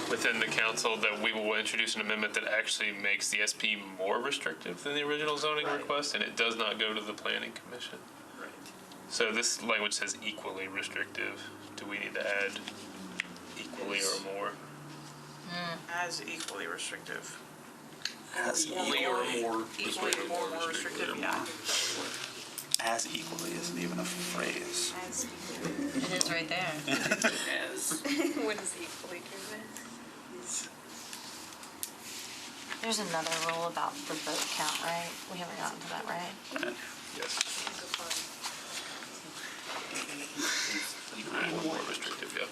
within the council that we will introduce an amendment that actually makes the SP more restrictive than the original zoning request, and it does not go to the planning commission. Right. So this language says equally restrictive. Do we need to add equally or more? As equally restrictive. As Equally or more? Equally or more restrictive, yeah. As equally isn't even a phrase. It is right there. What is equally driven? There's another rule about the vote count, right? We haven't gotten to that, right? Yes. Equally or more restrictive, yeah.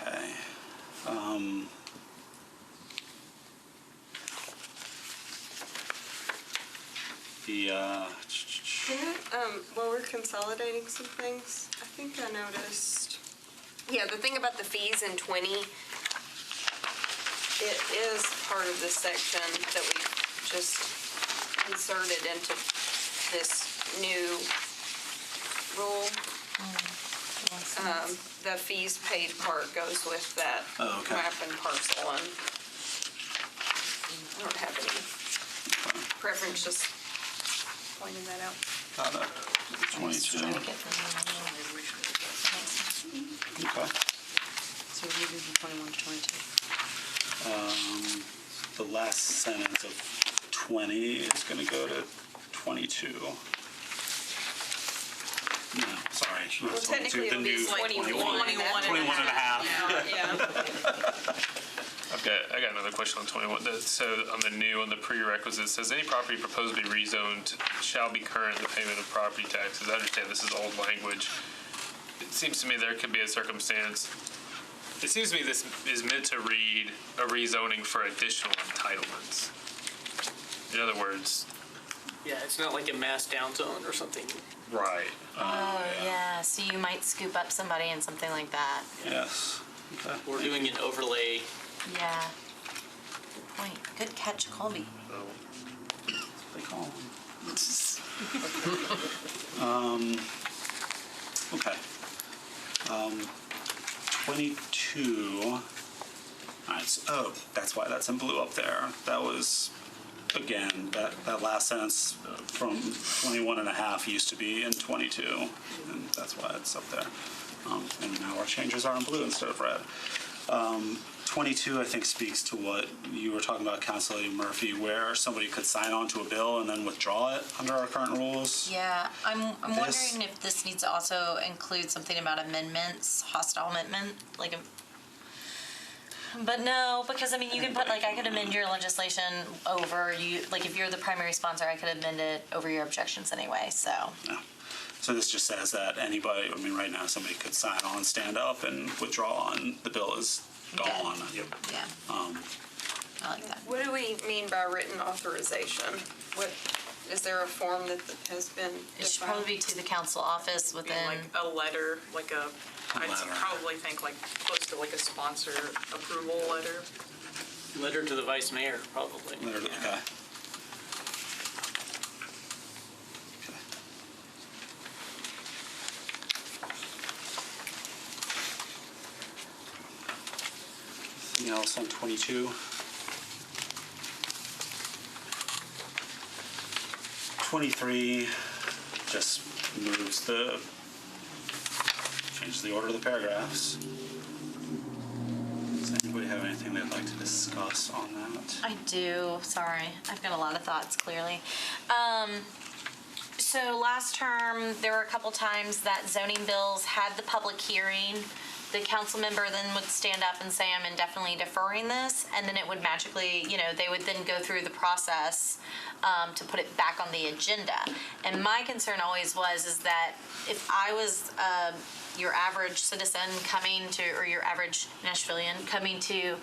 Okay. While we're consolidating some things, I think I noticed, yeah, the thing about the fees in 20, it is part of this section that we just inserted into this new rule. The fees paid part goes with that Oh, okay. map and parcel, and I don't have any preference, just pointing that out. Got it. 22. Trying to get from the Okay. So we're moving from 21 to 22. The last sentence of 20 is going to go to 22. No, sorry. Not Well, 22, technically the it'll be new 21 and a half. Yeah. I got another question on 21. So on the prerequisites, it says any property proposed to be rezoned shall be current in the payment of property taxes. I understand this is old language. It seems to me there could be a circumstance. It seems to me this is meant to read a rezoning for additional entitlements. In other words, Yeah, it's not like a mass down zone or something. right. Oh, yeah, so you might scoop up somebody in something like that. Yes. Okay. We're doing an overlay. Yeah. Good point. Good catch, Colby. They call them. Okay. 22. All right. Oh, that's why that's in blue up there. That was, again, that last sentence from 21 and a half used to be in 22, and that's why it's up there. And now our changes are in blue instead of red. 22, I think, speaks to what you were talking about, Councilor Murphy, where somebody could sign on to a bill and then withdraw it under our current rules. Yeah, I'm wondering if this needs to also include something about amendments, hostile amendment, like but no, because I mean, you can put, like, I could amend your legislation over you, like, if you're the primary sponsor, I could amend it over your objections anyway, so. Yeah. So this just says that anybody, I mean, right now, somebody could sign on, stand up, and withdraw, and the bill is gone. Yeah, I like that. What do we mean by written authorization? What, is there a form that has been It should defined? probably be to the council office Be within, like a letter, like I'd letter. probably think like close to like a sponsor approval letter. Letter to the vice mayor, probably. Okay. Anything else on 22? 23 just moves the change the order of the paragraphs. Does anybody have anything they'd like to discuss on that? I do, sorry. I've got a lot of thoughts, clearly. So last term, there were a couple times that zoning bills had the public hearing. The council member then would stand up and say, I'm indefinitely deferring this, and then it would magically, they would then go through the process to put it back on the agenda. And my concern always is that if I was your average citizen coming to, or your average Nashvilleian coming to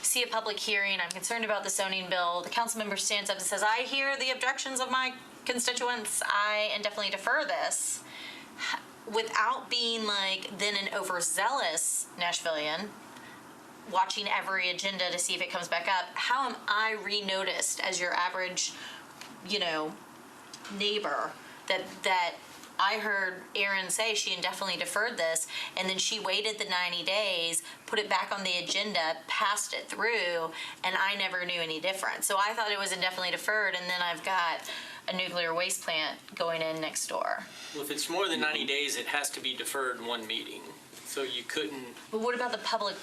see a public hearing, I'm concerned about the zoning bill, the council member stands up and says, I hear the objections of my constituents, I indefinitely defer this, without being then an overzealous Nashvilleian, watching every agenda to see if it comes back up. How am I re-noticed as your average, neighbor that I heard Erin say she indefinitely deferred this, and then she waited the 90 days, put it back on the agenda, passed it through, and I never knew any different. So I thought it was indefinitely deferred, and then I've got a nuclear waste plant going in next door. Well, if it's more than 90 days, it has to be deferred in one meeting. So you couldn't. But what about the public,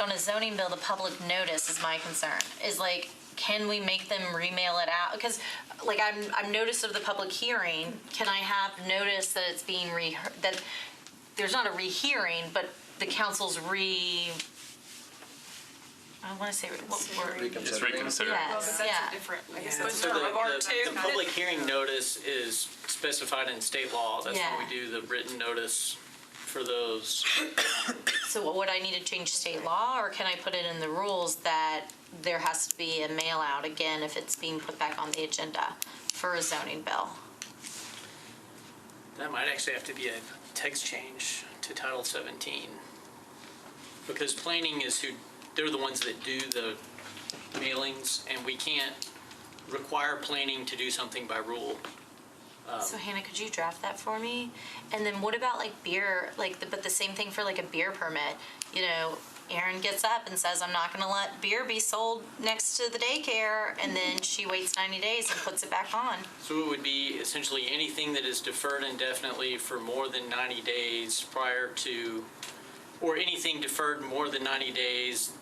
on a zoning bill, the public notice is my concern, is can we make them remail it out? Because I'm notice of the public hearing, can I have notice that it's being that there's not a rehearing, but the council's I want to say what word? Just reconsider. Yes, That's yeah. a different, I guess, So it's the, term of art the, too. the public hearing notice is specified in state law. That's Yeah. when we do the written notice for those. So what would I need to change state law, or can I put it in the rules that there has to be a mail out again if it's being put back on the agenda for a zoning bill? That might actually have to be a text change to Title 17. Because planning is they're the ones that do the mailings, and we can't require planning to do something by rule. So Hannah, could you draft that for me? And then what about beer, but the same thing for a beer permit? Erin gets up and says, I'm not gonna let beer be sold next to the daycare, and then she waits 90 days and puts it back on. So it would be essentially anything that is deferred indefinitely for more than 90 days prior to, or anything deferred more than 90 days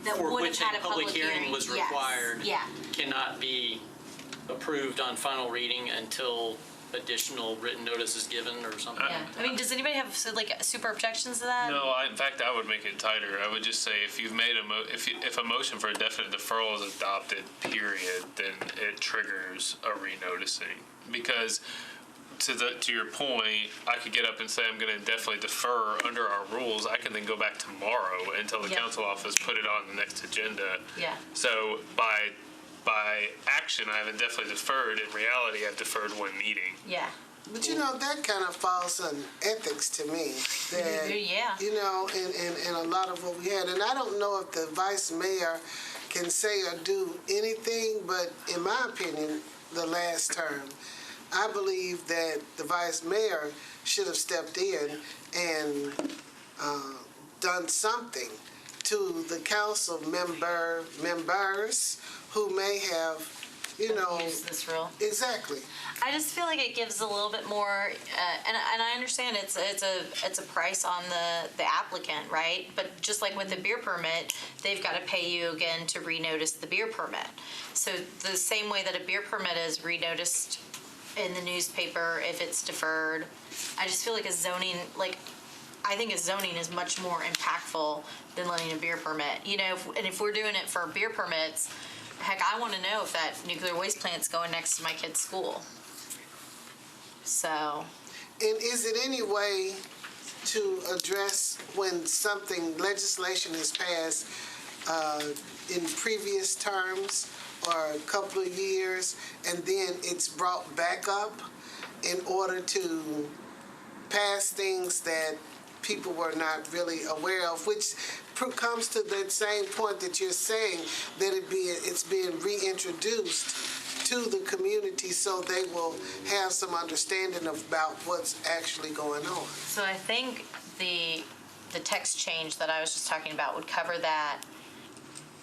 That for would which have had a public hearing was Yes. required Yeah. cannot be approved on final reading until additional written notice is given or something. Yeah. Does anybody have super objections to that? No, in fact, I would make it tighter. I would just say if you've made if a motion for a definite deferral is adopted, period, then it triggers a renoticing. Because to your point, I could get up and say I'm going to definitely defer under our rules. I can then go back tomorrow until the Yeah. council office put it on the next agenda. Yeah. So by action, I haven't definitely deferred. In reality, I've deferred one meeting. Yeah. But that kind of falls on ethics to me. That, Yeah. in a lot of what we had. And I don't know if the vice mayor can say or do anything, but in my opinion, the last term, I believe that the vice mayor should have stepped in and done something to the council members who may have, Use this rule. exactly. I just feel like it gives a little bit more, and I understand it's a price on the applicant, right? But just like with the beer permit, they've got to pay you again to renotice the beer permit. So the same way that a beer permit is renoticed in the newspaper if it's deferred, I just feel like I think a zoning is much more impactful than letting a beer permit. And if we're doing it for beer permits, heck, I want to know if that nuclear waste plant's going next to my kid's school. So. And is it any way to address when legislation is passed in previous terms or a couple of years, and then it's brought back up in order to pass things that people were not really aware of, which comes to that same point that you're saying, that it's being reintroduced to the community so they will have some understanding about what's actually going on. So I think the text change that I was just talking about would cover that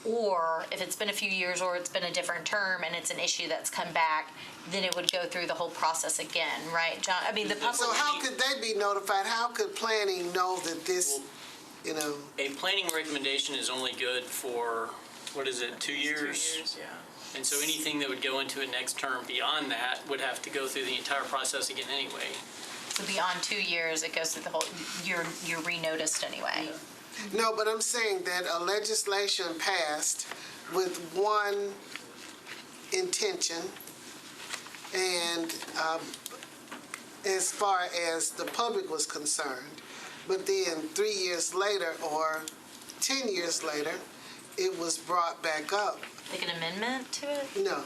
Or if it's been a few years or it's been a different term and it's an issue that's come back, then it would go through the whole process again, right, John? I mean, the public. So how could they be notified? How could planning know that this, you know? A planning recommendation is only good for, what is it, 2 years? 2 years, yeah. And so anything that would go into a next term beyond that would have to go through the entire process again anyway. So beyond 2 years, it goes through the whole, you're re-noticed anyway. No, but I'm saying that a legislation passed with one intention, and as far as the public was concerned, but then 3 years later or 10 years later, it was brought back up. Like an amendment to it? No.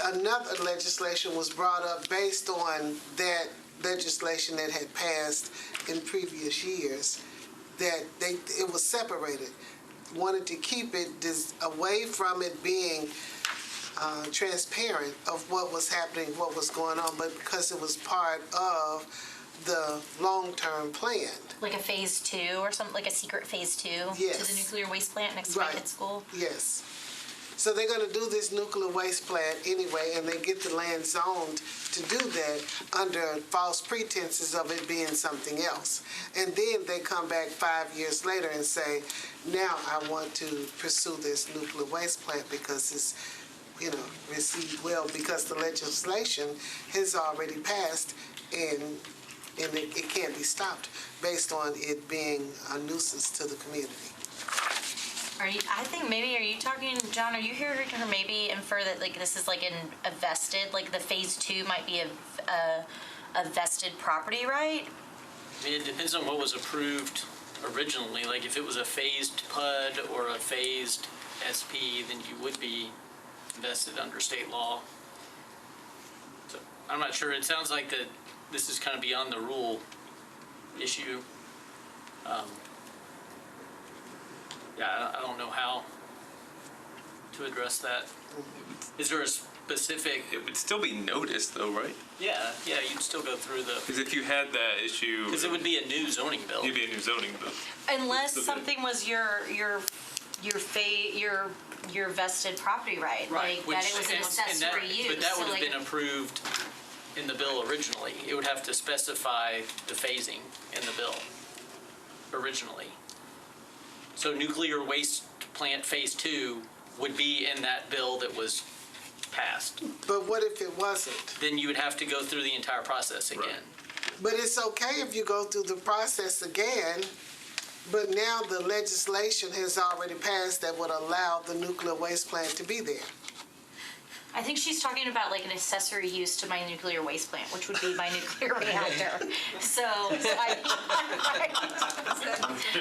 Another legislation was brought up based on that legislation that had passed in previous years, that it was separated. Wanted to keep it away from it being transparent of what was happening, what was going on, but because it was part of the long-term plan. Like a phase 2 or something, like a secret phase 2 Yes. to the nuclear waste plant next to my kid's school? Yes. So they're going to do this nuclear waste plant anyway, and they get the land zoned to do that under false pretenses of it being something else. And then they come back 5 years later and say, now I want to pursue this nuclear waste plant because it's, received well, because the legislation has already passed and it can't be stopped based on it being a nuisance to the community. Are you talking, John, are you hearing her maybe infer that like this is like a vested, like the phase 2 might be a vested property right? I mean, it depends on what was approved originally. Like if it was a phased PUD or a phased SP, then you would be vested under state law. So I'm not sure. It sounds like that this is kind of beyond the rule issue. I don't know how to address that. Is there a specific? It would still be noticed, though, right? Yeah, you'd still go through the. Because if you had that issue, Because it would be a new zoning bill. it'd be a new zoning bill. Unless something was your vested property right, like that it was an accessory use. But that would so have like, been approved in the bill originally. It would have to specify the phasing in the bill originally. So nuclear waste plant phase 2 would be in that bill that was passed. But what if it wasn't? Then you would have to go through the entire process again. Right. But it's okay if you go through the process again, but now the legislation has already passed that would allow the nuclear waste plant to be there. I think she's talking about like an accessory use to my nuclear waste plant, which would be my nuclear reactor.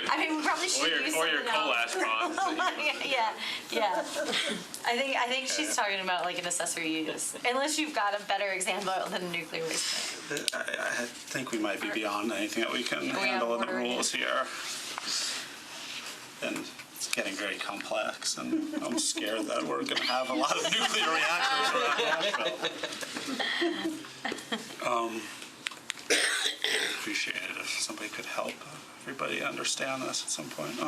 I mean, we probably should use Or your something coal else. ash ponds. Yeah. I think she's talking about like an accessory use, unless you've got a better example than a nuclear waste plant. I think we might be beyond anything that we can handle in the rules here. And it's getting very complex, and I'm scared that we're going to have a lot of nuclear reactors around Nashville. Appreciate it if somebody could help everybody understand this at some point.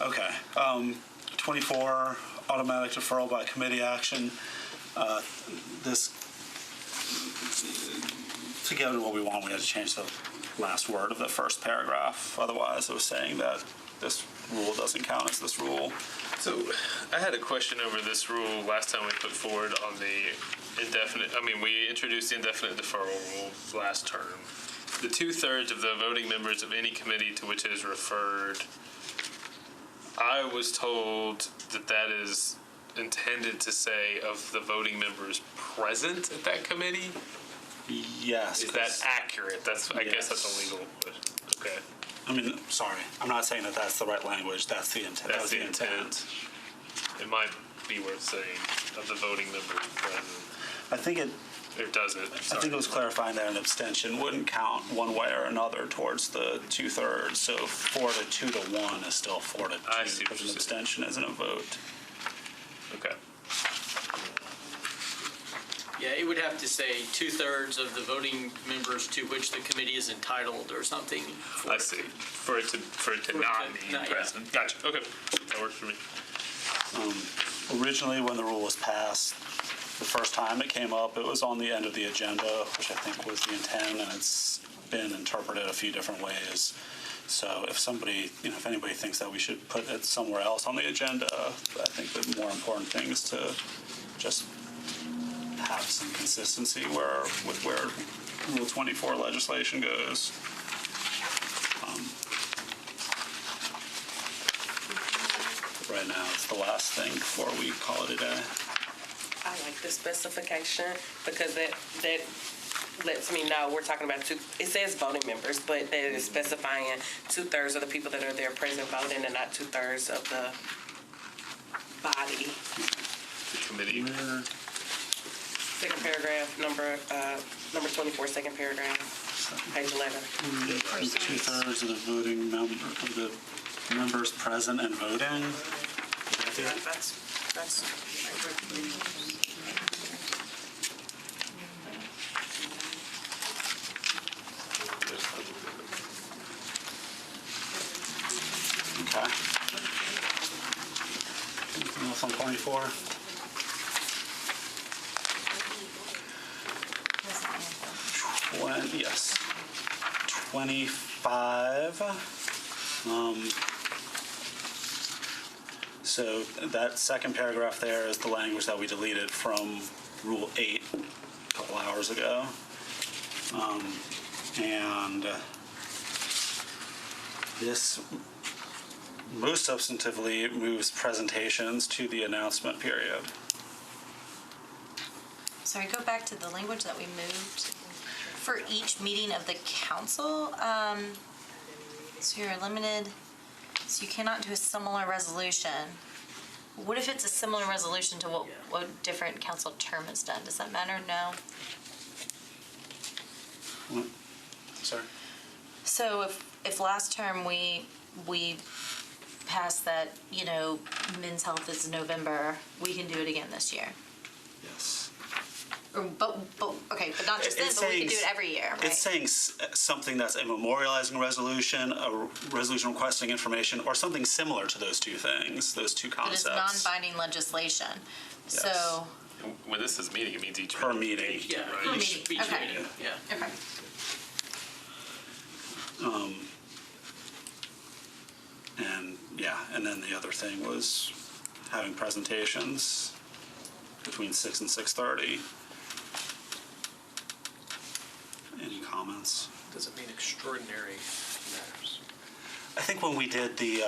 Okay. 24, automatic deferral by committee action. This, to get to what we want, we had to change the last word of the first paragraph. Otherwise, it was saying that this rule doesn't count as this rule. So I had a question over this rule last time we put forward on the indefinite. I mean, we introduced the indefinite deferral rule last term. The 2/3 of the voting members of any committee to which it is referred. I was told that that is intended to say of the voting members present at that committee. Yes. Is that accurate? I guess that's a legal question. Okay. I mean, sorry. I'm not saying that that's the right language. That's the intent. That's the intent. It might be worth saying of the voting members present. I think it. Or does it? I think it was clarifying that an abstention wouldn't count one way or another towards the 2/3. So 4 to 2 to 1 is still 4 to 2. I see what because you're an saying. abstention isn't a vote. Okay. Yeah, it would have to say 2/3 of the voting members to which the committee is entitled or something. I see. For it to not be not, yeah. present. Gotcha. Okay, that works for me. Originally, when the rule was passed, the first time it came up, it was on the end of the agenda, which I think was the intent, and it's been interpreted a few different ways. So if somebody, if anybody thinks that we should put it somewhere else on the agenda, I think the more important thing is to just have some consistency with where Rule 24 legislation goes. Right now, it's the last thing before we call it a day. I like the specification because that lets me know we're talking about it says voting members, but that is specifying 2/3 of the people that are there present voting and not 2/3 of the body. The committee. Second paragraph, number 24, second paragraph, page 11. 2/3 of the voting members present and voting. Yeah, that's. Okay. Anything else on 24? Yes. 25. So that second paragraph there is the language that we deleted from Rule 8 a couple hours ago. And this most substantively moves presentations to the announcement period. Sorry, go back to the language that we moved. For each meeting of the council, so you're limited, so you cannot do a similar resolution. What if it's a similar resolution to what different council term has done? Does that matter? No? Sorry? So if last term we passed that, men's health is November, we can do it again this year? Yes. But not just this, but we can do it every year, right? It's saying something that's a memorializing resolution, a resolution requesting information, or something similar to those two things, those two But it's concepts. non-binding legislation. Yes. So, When this is meeting, it means each Per meeting. Yeah, Per each meeting, okay. meeting, yeah. okay. And then the other thing was having presentations between 6 and 6:30. Any comments? Does it mean extraordinary matters? I think when we did the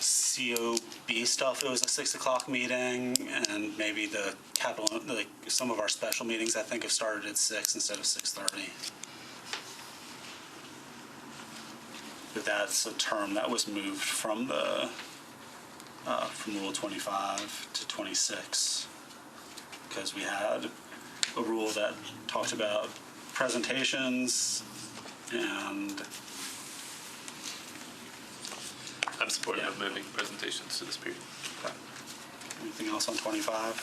COB stuff, it was a 6 o'clock meeting, and maybe the capital, some of our special meetings, I think, have started at 6 instead of 6:30. But that's a term that was moved from from Rule 25 to 26, because we had a rule that talked about presentations and I'm supportive of moving presentations to this period. anything else on 25?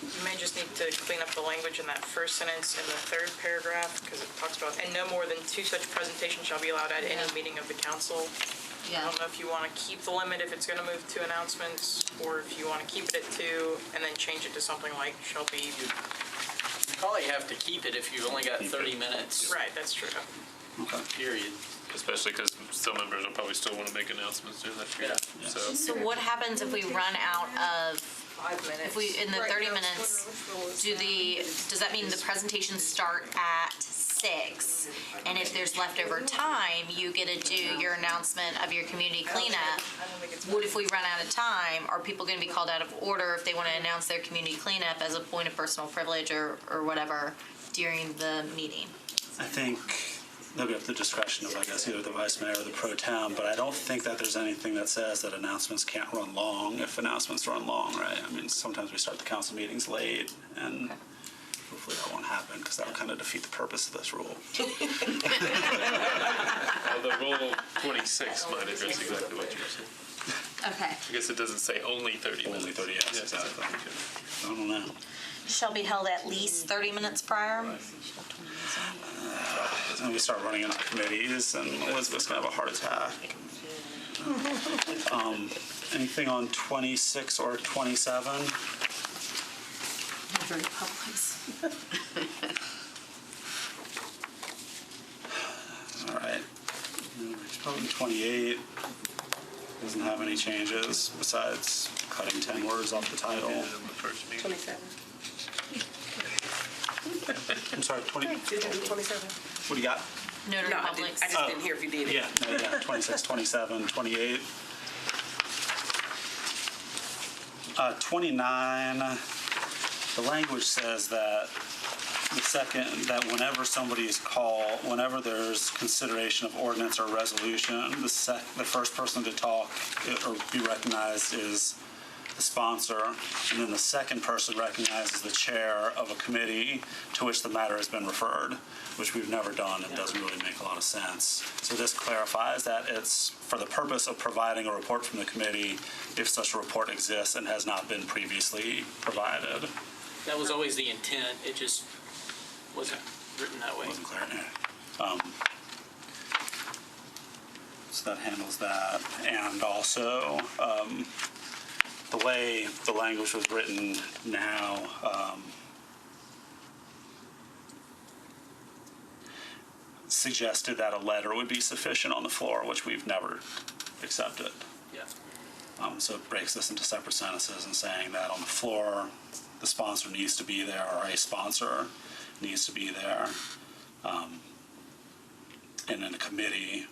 You may just need to clean up the language in that first sentence in the third paragraph, because it talks about, and no more than 2 such presentations shall be allowed at any meeting of the council. I don't know if you want to keep the limit if it's going to move to announcements, or if you want to keep it at 2 and then change it to something like shall be. You probably have to keep it if you've only got 30 minutes. Right, that's true. Okay. Period. Especially because some members will probably still want to make announcements during that period. Yeah. So what happens if we run out of, 5 minutes. if we, in the 30 minutes, does that mean the presentations start at 6? And if there's leftover time, you get to do your announcement of your community cleanup. What if we run out of time? Are people going to be called out of order if they want to announce their community cleanup as a point of personal privilege or whatever during the meeting? I think they'll be up to the discretion of, I guess, either the vice mayor or the pro tem, but I don't think that there's anything that says that announcements can't run long if announcements run long, right? I mean, sometimes we start the council meetings late, and hopefully that won't happen, because that would kind of defeat the purpose of this rule. Although Rule 26 might address exactly what you're saying. Okay. I guess it doesn't say only 30 minutes. Only 30, yes, exactly. I don't know. Shall be held at least 30 minutes prior. When we start running into committees, and Elizabeth's gonna have a heart attack. Anything on 26 or 27? During Publix. All right. Vote 28 doesn't have any changes besides cutting 10 words off the title. 27. I'm sorry, 20. Did you do 27? What do you got? Notary No, I Publics. just didn't hear if you did it. Yeah, 26, 27, 28. 29, the language says that whenever there's consideration of ordinance or resolution, the first person to talk or be recognized is the sponsor, and then the second person recognizes the chair of a committee to which the matter has been referred, which we've never done and doesn't really make a lot of sense. So this clarifies that it's for the purpose of providing a report from the committee if such a report exists and has not been previously provided. That was always the intent, it just wasn't written that way. Wasn't clear. So that handles that. And also, the way the language was written now, suggested that a letter would be sufficient on the floor, which we've never accepted. Yeah. So it breaks this into separate sentences and saying that on the floor, the sponsor needs to be there, or a sponsor needs to be there. And in a committee,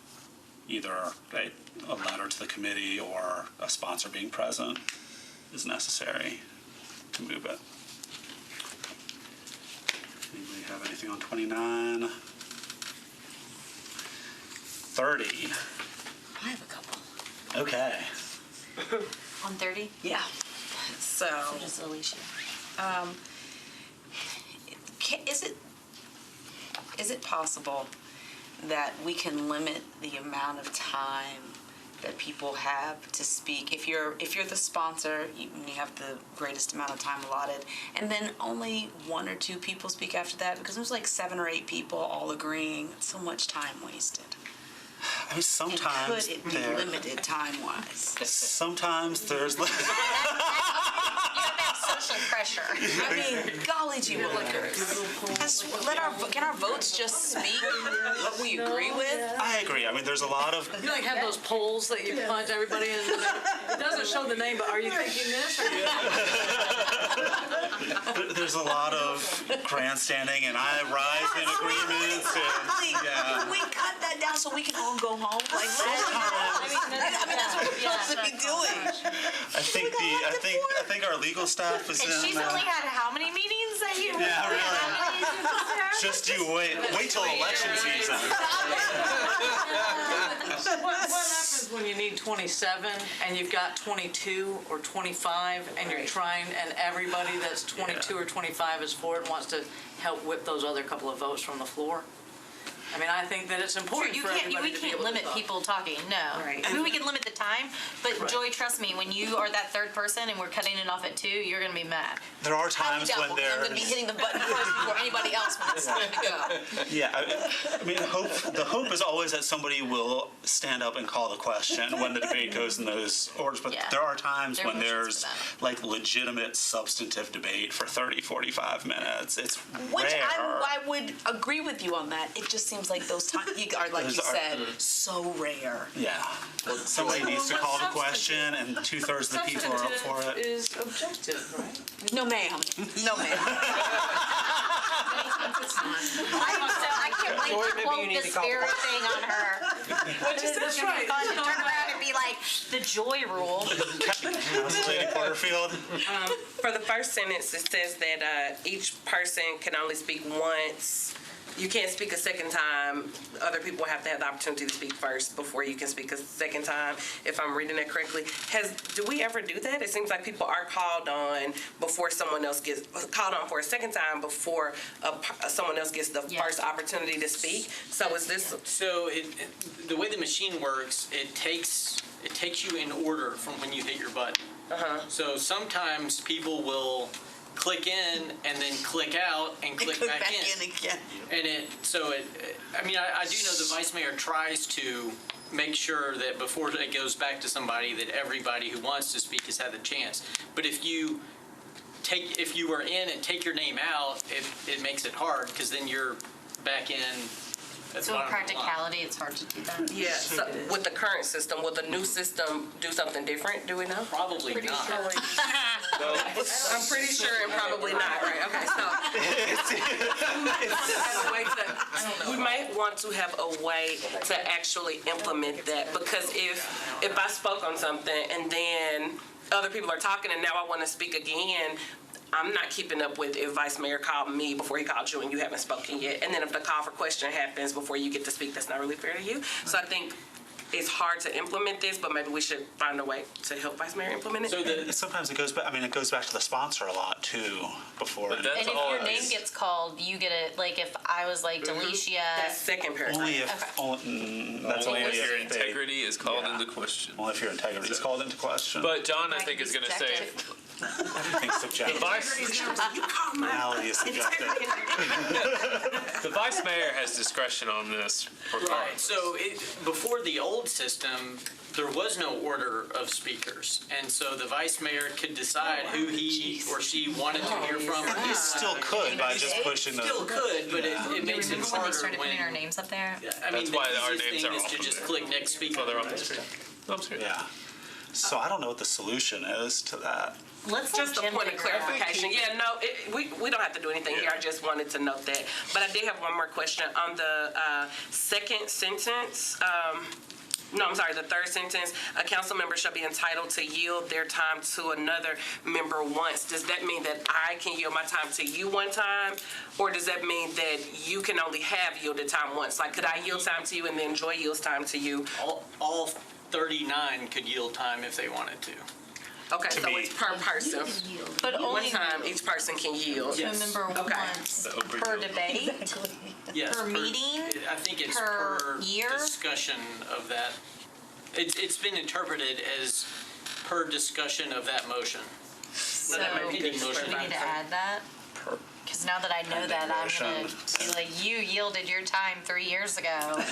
either a letter to the committee or a sponsor being present is necessary to move it. Anybody have anything on 29? 30. I have a couple. Okay. On 30? Yeah. So, So does Alicia. is it possible that we can limit the amount of time that people have to speak? If you're the sponsor, you have the greatest amount of time allotted, and then only one or two people speak after that, because there's like 7 or 8 people all agreeing. It's so much time wasted. I mean, sometimes And could it be limited time-wise? sometimes there's Social pressure. I mean, golly gee willikers. Can our votes just speak what we agree with? I agree. I mean, there's a lot of You like have those polls that you punch everybody in. It doesn't show the name, but are you thinking this? Or there's a lot of grandstanding, and I rise in agreements. Exactly. Yeah. Can we cut that down so we can all go home? Like, I mean, that's what we're supposed to be doing. I think our legal staff is And she's in. only had how many meetings that you? Yeah, really. Just you wait till election season. what happens when you need 27 and you've got 22 or 25 and you're trying, and everybody that's 22 or 25 is for it and wants to help whip those other couple of votes from the floor? I mean, I think that it's important You for can't, everybody we to be can't able to limit talk. people talking, no. Right. I mean, we can limit the time, but Joy, trust me, when you are that third person and we're cutting it off at 2, you're gonna be mad. There are times when I'm going to be hitting the button first before anybody else when it's time to go. Yeah, I mean, the hope is always that somebody will stand up and call the question when the debate goes in those orders. But Yeah. there are times There are when motions there's for like legitimate substantive debate for 30, 45 minutes. It's Which rare. I would agree with you on that. It just seems like those times are, like you Those are- said, so rare. Yeah. Somebody needs to call the question, and 2/3 of the people are up for Substantive it. is objective, right? No, ma'am. No, ma'am. I can't wait Joy, to maybe quote you need to this call the very thing on her. That's right. Fun to turn around and be like, the Joy rule. Lady Porterfield. For the first sentence, it says that each person can only speak once. You can't speak a second time. Other people have to have the opportunity to speak first before you can speak a second time, if I'm reading it correctly. Do we ever do that? It seems like people are called on before someone else gets called on for a second time before someone else gets the Yes. first opportunity to speak. So is this... So the way the machine works, it takes you in order from when you hit your button. So sometimes people will click in and then click out and click back in. again. And I mean, I do know the vice mayor tries to make sure that before it goes back to somebody, that everybody who wants to speak has had the chance. But if you are in and take your name out, it makes it hard, because then you're back in at the So in bottom of the line. practicality, it's hard to do that. Yeah, so with the current system, will the new system do something different, do we know? Probably not. I'm pretty sure and probably not, right? Okay, so we might want to have a way to actually implement that, because if I spoke on something and then other people are talking and now I want to speak again, I'm not keeping up with if Vice Mayor called me before he called you and you haven't spoken yet. And then if the call for question happens before you get to speak, that's not really fair to you. So I think it's hard to implement this, but maybe we should find a way to help Vice Mayor implement it. So Sometimes it goes back, it goes back to the sponsor a lot too, before. But that's And if all your it name is. gets called, you get it, like if I was like Delicia. That second paragraph. Only if, that's Only only if your if they- integrity is called Yeah. into question. Only if your integrity is called into question. But John, I I think, can is be going to say, subjective. Everything's subjective. Reality is subjective. the vice mayor has discretion on this Right, regardless. so before the old system, there was no order of speakers. And so the vice mayor could decide who he or she wanted to hear from. or You didn't still want to could by just hear. pushing the. Still could, but it makes it Remember when they harder started when. putting our names up there? I mean, That's the why our easiest names thing are is off to of just there. click next speaker. Well, they're on the screen. No, I'm serious. Yeah. So I don't know what the solution is to that. Let's Just a let Jim point of figure it out. clarification. Yeah, no, we don't have to do anything here. I just wanted to note that. But I did have one more question on the second sentence. The third sentence. A council member shall be entitled to yield their time to another member once. Does that mean that I can yield my time to you one time? Or does that mean that you can only have yielded time once? Like, could I yield time to you and then Joy yields time to you? All 39 could yield time if they wanted to. Okay, so me. it's per person. But One only time each person can yield. to a member Okay. once The Oprah per deal. debate. Yes, Per meeting? I think it's Per per year? discussion of that. It's been interpreted as per discussion of that motion. So That might we be need the motion. to add that. Per- Because now that I know that, I'm gonna motion. be like, you yielded your time 3 years ago.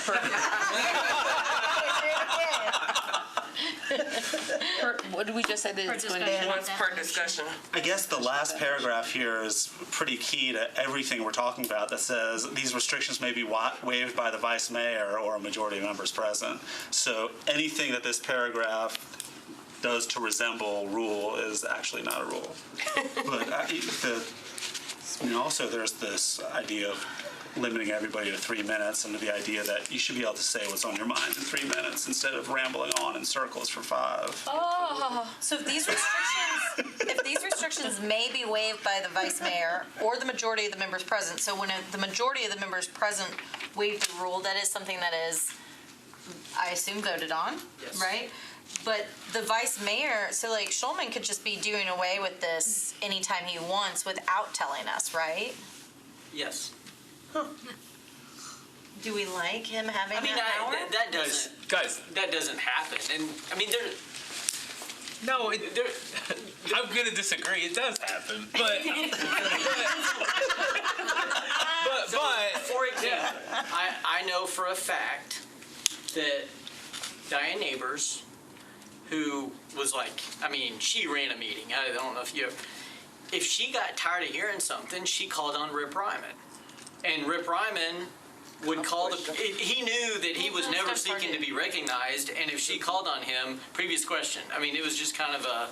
What did we just say that it's going to be? Once per discussion. I guess the last paragraph here is pretty key to everything we're talking about, that says these restrictions may be waived by the vice mayor or a majority of members present. So anything that this paragraph does to resemble rule is actually not a rule. But also there's this idea of limiting everybody to 3 minutes, and the idea that you should be able to say what's on your mind in 3 minutes instead of rambling on in circles for 5. So if these restrictions may be waived by the vice mayor or the majority of the members present, so when the majority of the members present waive the rule, that is something that is, I assume, voted on, Yes. right? But the vice mayor, so like Schulman could just be doing away with this anytime he wants without telling us, right? Yes. Do we like him having I mean, that power? that doesn't, Guys, that doesn't happen. And, I mean, no, I'm going to disagree. It does happen. But for example, I know for a fact that Diane Neighbors, who was like, I mean, she ran a meeting. I don't know if she got tired of hearing something, she called on Rip Ryman. And Rip Ryman would call he knew that he was never seeking to be recognized, and if she called on him, previous question. I mean, it was just kind of a.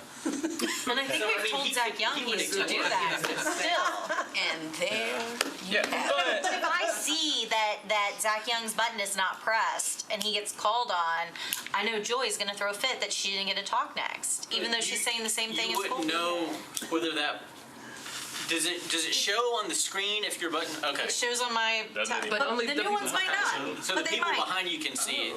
And I think we've told Zach Young he needs to do that, but still. And there. yeah, But if I see that Zach Young's button is not pressed and he gets called on, I know Joy's gonna throw a fit that she didn't get to talk next, even though she's saying the same thing as You wouldn't Colby. know whether that. Does it show on the screen if your button? Okay. It shows on my, Doesn't it? but only the the new ones might not, So but the they people might. behind you can see it.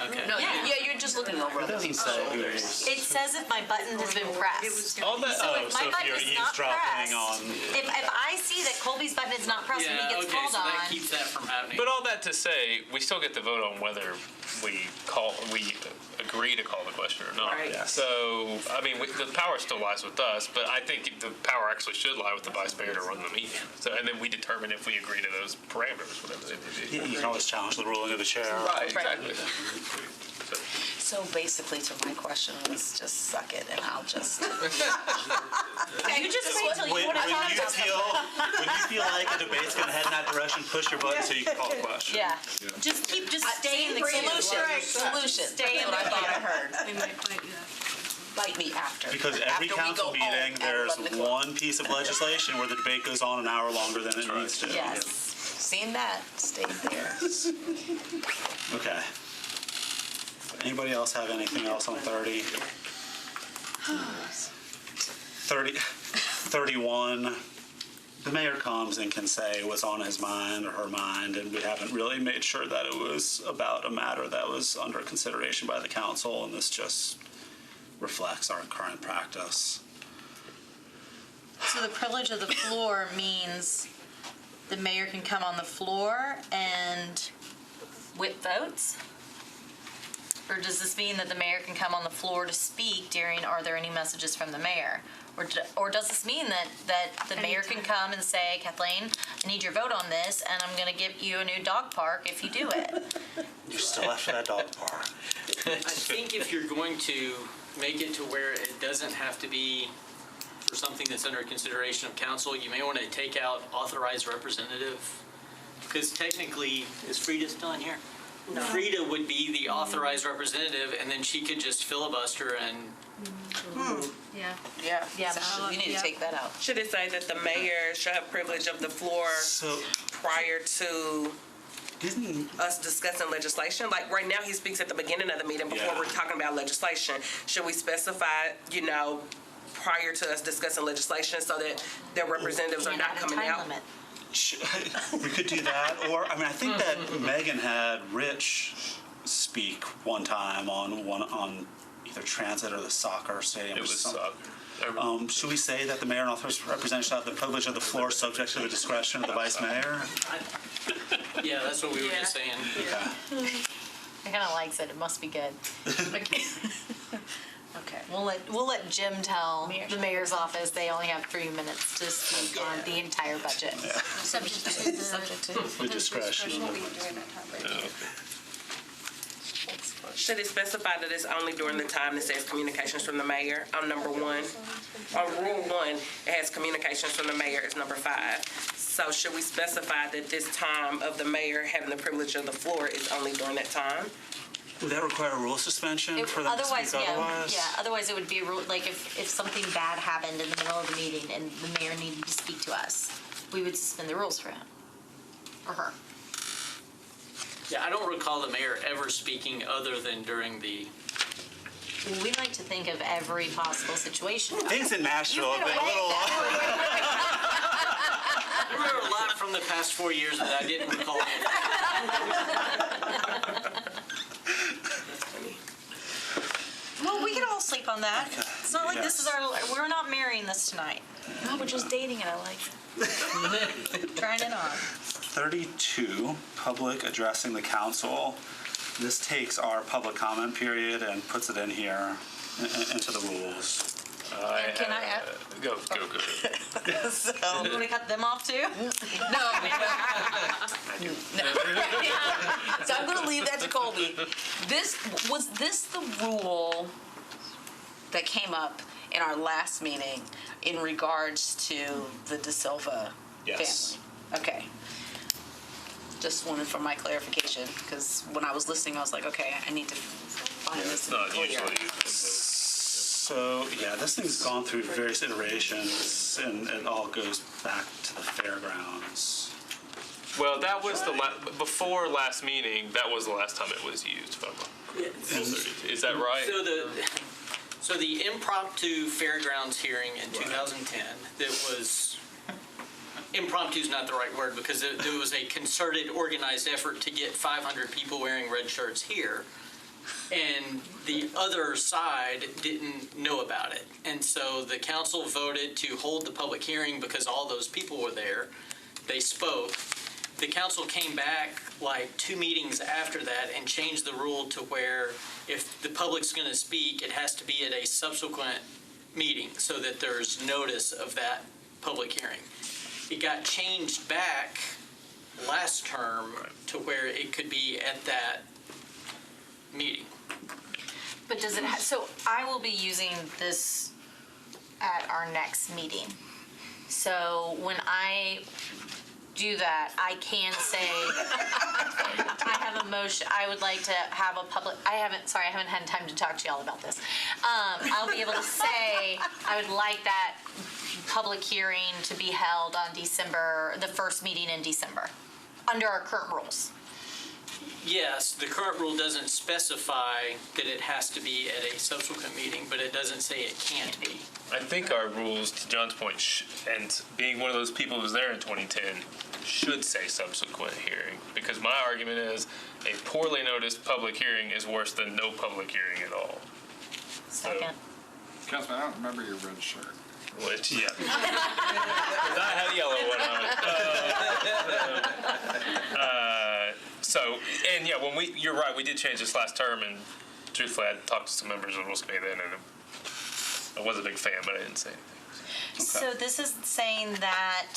Okay. No, Yeah. you're just looking over. It doesn't say who's. It says if my button has been pressed. all that. So if my so if button you're is not eavesdropping pressed, on. if I see that Colby's button is not pressed when he Yeah. gets Okay. called So that on, keeps that from happening. But all that to say, we still get to vote on whether we agree agree to call the question or not. Right. Yes. So, I mean, the power still lies with us, but I think the power actually should lie with the vice mayor to run the meeting. So, and then we determine if we agree to those parameters, whatever they may be. You can always challenge the ruling of the chair. Right, exactly. So basically, to my question was just suck it, and I'll just. You just wait till When you want to talk about when you feel like a debate's going to head in that direction, push your button so you can call the question. Yeah, just stay in the Solution. Stay in That's what I the thought I heard. We might fight you after. Bite me after. Because every After we council go home meeting, at there's 11 o'clock. one piece of legislation where the debate goes on an hour longer than it needs to. Yes. Seen that, stayed there. Okay. Anybody else have anything else on 30? 31, the mayor comes and can say what's on his mind or her mind, and we haven't really made sure that it was about a matter that was under consideration by the council, and this just reflects our current practice. So the privilege of the floor means the mayor can come on the floor and whip votes? Or does this mean that the mayor can come on the floor to speak during, are there any messages from the mayor? Or does this mean that the mayor can come and say, Kathleen, I need your vote on this, and I'm gonna give you a new dog park if you do it? You're still after that dog park. I think if you're going to make it to where it doesn't have to be for something that's under consideration of council, you may want to take out authorized representative, because technically, is Frida still in here? No. Frida would be the authorized representative, and then she could just filibuster and. Yeah. Yeah, Yeah. we need to take that out. Should it say that the mayor shall have privilege of the floor So, prior to didn't, us discussing legislation? Like, right now, he speaks at the beginning of the meeting before Yeah. we're talking about legislation. Should we specify, prior to us discussing legislation so that their representatives are Can't not add a coming time out? limit. we could do that, or, I think that Megan had Rich speak one time on either transit or the soccer stadium. It or was something. Should we say that the mayor and authorized representative shall have the privilege of the floor subject to the discretion of the vice mayor? Yeah, that's what we were just saying. Okay. He kind of likes it, it must be good. Okay. We'll let Jim tell the mayor's office they only have 3 minutes to speak on the entire budget. Subject to the. Subject to. The discretion. Should it specify that it's only during the time that says communications from the mayor on number 1? On Rule 1, it has communications from the mayor as number 5. So should we specify that this time of the mayor having the privilege of the floor is only during that time? Would that require a rule suspension for them to Otherwise, speak otherwise? yeah, otherwise it would be a rule, like if something bad happened in the middle of the meeting and the mayor needed to speak to us, we would suspend the rules for him. Or her. Yeah, I don't recall the mayor ever speaking other than during the. Well, we like to think of every possible situation. Things in Nashville have been a little I remember a lot from the past 4 years that I didn't recall. Well, we can all sleep on that. It's not like this is Yes. we're not marrying this tonight. No, we're just dating it, I like it. Trying it on. 32, public addressing the council. This takes our public comment period and puts it in here into the rules. And can I add? Go. So, You want to cut them off too? no. So I'm going to leave that to Colby. Was this the rule that came up in our last meeting in regards to the De Silva Yes. family? Okay. Just wanted for my clarification, because when I was listening, I was like, okay, I need to find this It's not clear. usually. So, yeah, this thing's gone through various iterations, and it all goes back to the fairgrounds. Well, that was before last meeting. That was the last time it was used. If I'm wrong. Is that right? So the impromptu fairgrounds hearing in 2010, that was, impromptu is not the right word, because there was a concerted, organized effort to get 500 people wearing red shirts here. And the other side didn't know about it. And so the council voted to hold the public hearing because all those people were there. They spoke. the council came back like 2 meetings after that and changed the rule to where if the public's going to speak, it has to be at a subsequent meeting so that there's notice of that public hearing. It got changed back last term to where it could be at that meeting. But does it, so I will be using this at our next meeting. So when I do that, I can say, I have a motion, I would like to have a public, I haven't had time to talk to y'all about this. I'll be able to say, I would like that public hearing to be held on the first meeting in December, under our current rules. Yes, the current rule doesn't specify that it has to be at a subsequent meeting, but it doesn't say it can't be. I think our rules, to John's point, and being one of those people who was there in 2010, should say subsequent hearing. Because my argument is a poorly noticed public hearing is worse than no public hearing at all. Second. Councilman, I don't remember your red shirt. Which, yeah. 'Cause I had a yellow one on. So, and yeah, you're right, we did change this last term, and truthfully, I talked to some members of the rules committee then, and I was a big fan, but I didn't say anything. So this is saying that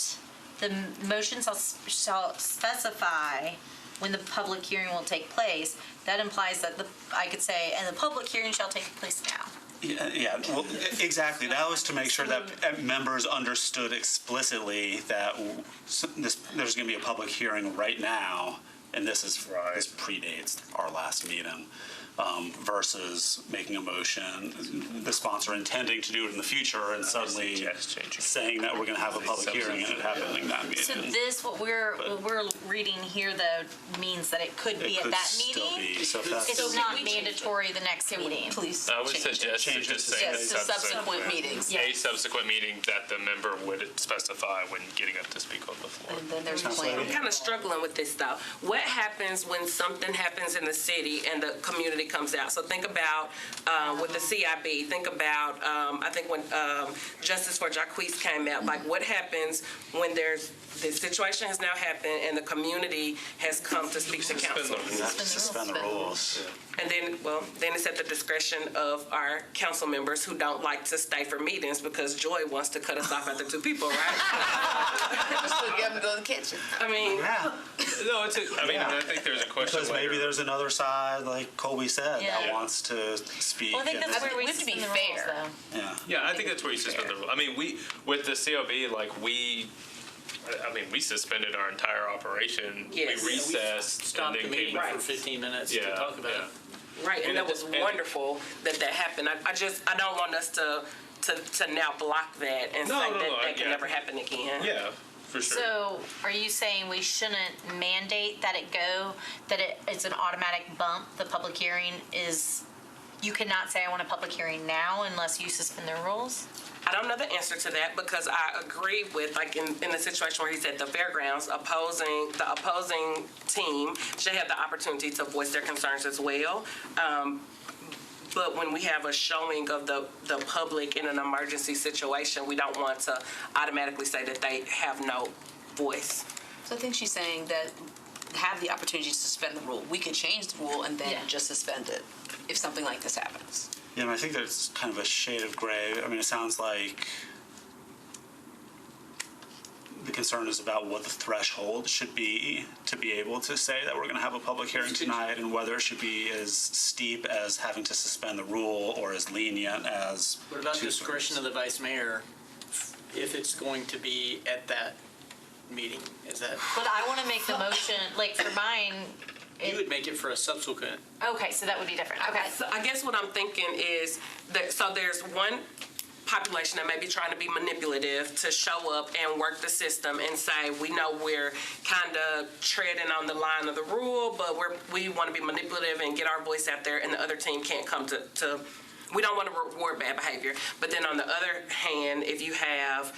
the motion shall specify when the public hearing will take place. That implies that I could say, and the public hearing shall take place now. Yeah, well, exactly. That was to make sure that members understood explicitly that there's going to be a public hearing right now, and this predates our last meeting, versus making a motion, the sponsor intending to do it in the future, and suddenly saying that we're going to have a public hearing and it happening that meeting. So this, what we're reading here, though, means that it could be at that meeting. So It's not mandatory the next meeting. Please. I would suggest to just say Yes, to subsequent meetings. a subsequent meeting that the member would specify when getting up to speak on the floor. And then there's planning. I'm kind of struggling with this though. What happens when something happens in the city and the community comes out? So think about with the CIB, think about, I think when Justice for Jacquees came out, like what happens when this situation has now happened and the community has come to speak to council? You have to suspend the rules. And then it's at the discretion of our council members who don't like to stay for meetings because Joy wants to cut us off after 2 people, right? Still get them to go to the kitchen. I mean, Yeah. No, I think there's a question Because maybe later. there's another side, like Colby said, Yeah. that wants to speak. Well, I think that's where we have to be suspend the rules, fair. though. Yeah. Yeah, I think that's where you suspend the rule. I mean, with the COB, we suspended our entire operation. Yes. We recessed Stopped and the then came meeting back. for 15 minutes to Yeah, talk about yeah. it. right, and And that was and- wonderful that happened. I don't want us to now block that and No, say no, that can yeah. never happen again. Yeah, for sure. So are you saying we shouldn't mandate that it's an automatic bump? The public hearing is, you cannot say I want a public hearing now unless you suspend the rules? I don't know the answer to that because I agree with, like in the situation where he said the fairgrounds, the opposing team should have the opportunity to voice their concerns as well. But when we have a showing of the public in an emergency situation, we don't want to automatically say that they have no voice. So I think she's saying that have the opportunity to suspend the rule. We could change the rule and then just suspend it if something like this happens. Yeah, and I think there's kind of a shade of gray. I mean, it sounds like the concern is about what the threshold should be to be able to say that we're going to have a public hearing tonight, and whether it should be as steep as having to suspend the rule or as lenient as. What about 2 discretion of thirds. the vice mayor if it's going to be at that meeting? Is that, But I want to make the motion, like for mine, you would make it for a subsequent. okay, so that would be different. Okay. So I guess what I'm thinking is that, so there's one population that may be trying to be manipulative to show up and work the system and say, we know we're kind of treading on the line of the rule, but we want to be manipulative and get our voice out there, and the other team can't come to we don't want to reward bad behavior. But then on the other hand, if you have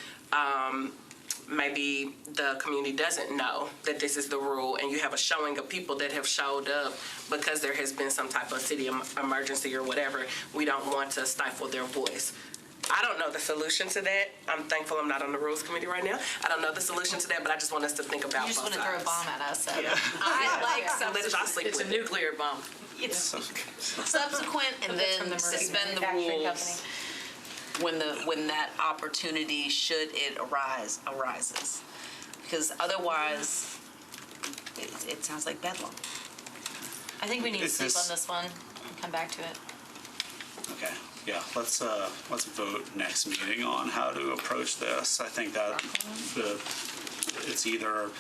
maybe the community doesn't know that this is the rule, and you have a showing of people that have showed up because there has been some type of city emergency or whatever, we don't want to stifle their voice. I don't know the solution to that. I'm thankful I'm not on the Rules Committee right now. I don't know the solution to that, but I just want us to think about You just both want to throw a sides. bomb at us. So. I like Let y'all sleep It's a with it. nuclear bomb. it's subsequent and then suspend the rules when that opportunity, should it arises. Because otherwise, it sounds like bedlam. I think we need to Is sleep this- on this one and come back to it. Okay, yeah, let's vote next meeting on how to approach this. I think that it's either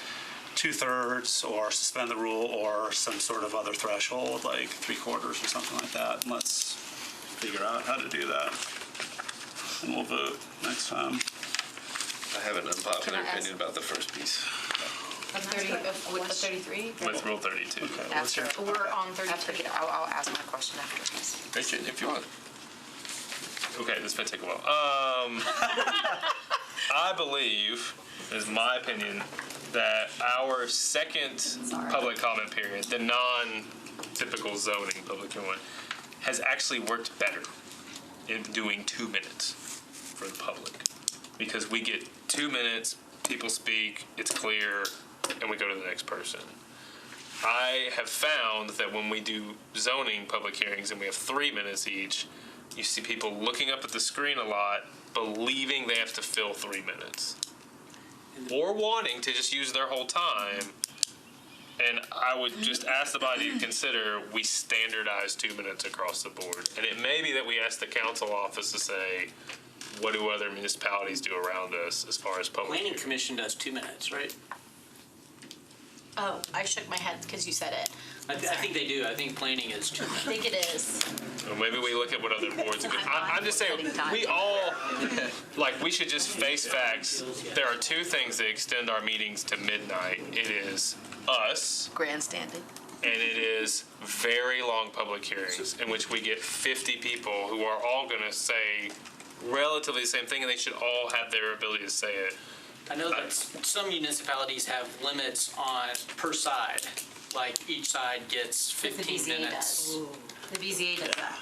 2/3 or suspend the rule or some sort of other threshold, like 3/4 or something like that. And let's figure out how to do that. And we'll vote next time. I have an unpopular Can I ask- opinion about the first piece. With the 33? With Rule 32. Okay, what's your, We're on 32. I'll ask my question after this. Richard, if you want. Okay, this may take a while. I believe, is my opinion, that our second public comment period, the non-typical zoning public comment, has actually worked better in doing 2 minutes for the public. Because we get 2 minutes, people speak, it's clear, and we go to the next person. I have found that when we do zoning public hearings and we have 3 minutes each, you see people looking up at the screen a lot, believing they have to fill 3 minutes. Or wanting to just use their whole time. And I would just ask the body to consider we standardize 2 minutes across the board. And it may be that we ask the council office to say, what do other municipalities do around us as far as public Planning hearings? Commission does 2 minutes, right? Oh, I shook my head because you said it. I think they do. I think planning is 2 I minutes. think it is. Or maybe we look at what other boards do. I'm just saying, we all, like, we should just face facts. There are 2 things that extend our meetings to midnight. It is us, Grandstanding. and it is very long public hearings in which we get 50 people who are all going to say relatively the same thing, and they should all have their ability to say it. I know that some municipalities have limits on per side, like each side gets The 15 BZA minutes. does. The BZA does that.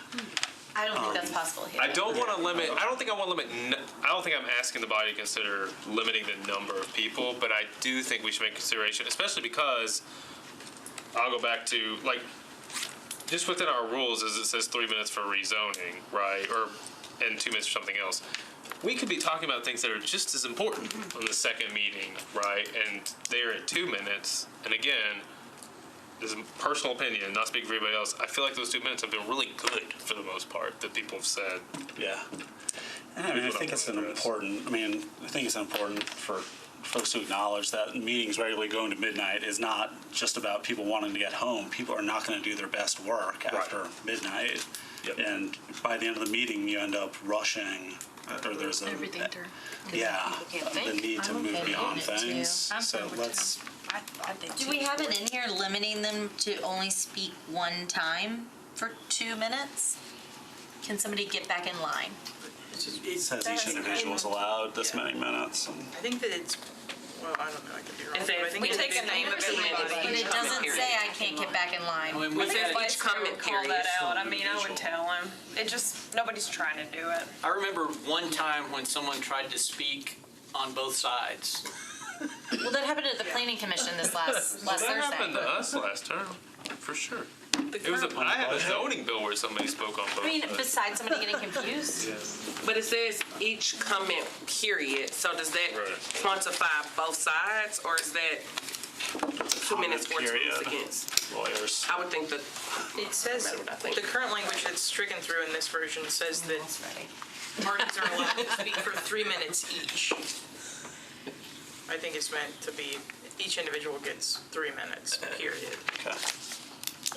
I don't think that's possible here. I don't want to limit. I don't think I want to limit. I don't think I'm asking the body to consider limiting the number of people, but I do think we should make consideration, especially because I'll go back to like just within our rules, as it says 3 minutes for rezoning, right, or and 2 minutes for something else. We could be talking about things that are just as important on the second meeting, right? And they're at 2 minutes. And again, this is a personal opinion, not speaking for anybody else. I feel like those 2 minutes have been really good for the most part that people have said. yeah. And I mean, I think it's important for folks to acknowledge that meetings regularly going to midnight is not just about people wanting to get home. People are not going to do their best work after midnight. Yep. And by the end of the meeting, you end up rushing, or there's a, Everything through. yeah, can't the think. need to I'm move okay beyond with it, too. things. I'm So fine with let's, I think Do we have it in here limiting them to only speak one time for 2 minutes? Can somebody get back in line? it says each individual is allowed this many minutes. And I think that it's, well, I don't know, I could be wrong. If they- but I think We it's take a name of everybody. But it doesn't say I can't get back in line. I mean, I we've think had vice each mayor comment would call period. that out. I mean, I would tell him. It just, nobody's trying to do it. I remember one time when someone tried to speak on both sides. Well, that happened at the planning commission this last That happened to Thursday. us last term, for sure. It was I had a zoning bill where somebody spoke on both. I mean, sides. besides somebody getting confused. But it says each comment period, so does that Right. quantify both sides, or is that 2 minutes for, 2 period. minutes against? lawyers. I would think that, It says, Matter what I think. the current language that's stricken through in this version says that parties are allowed to speak for 3 minutes each. I think it's meant to be, each individual gets 3 minutes, period, Okay.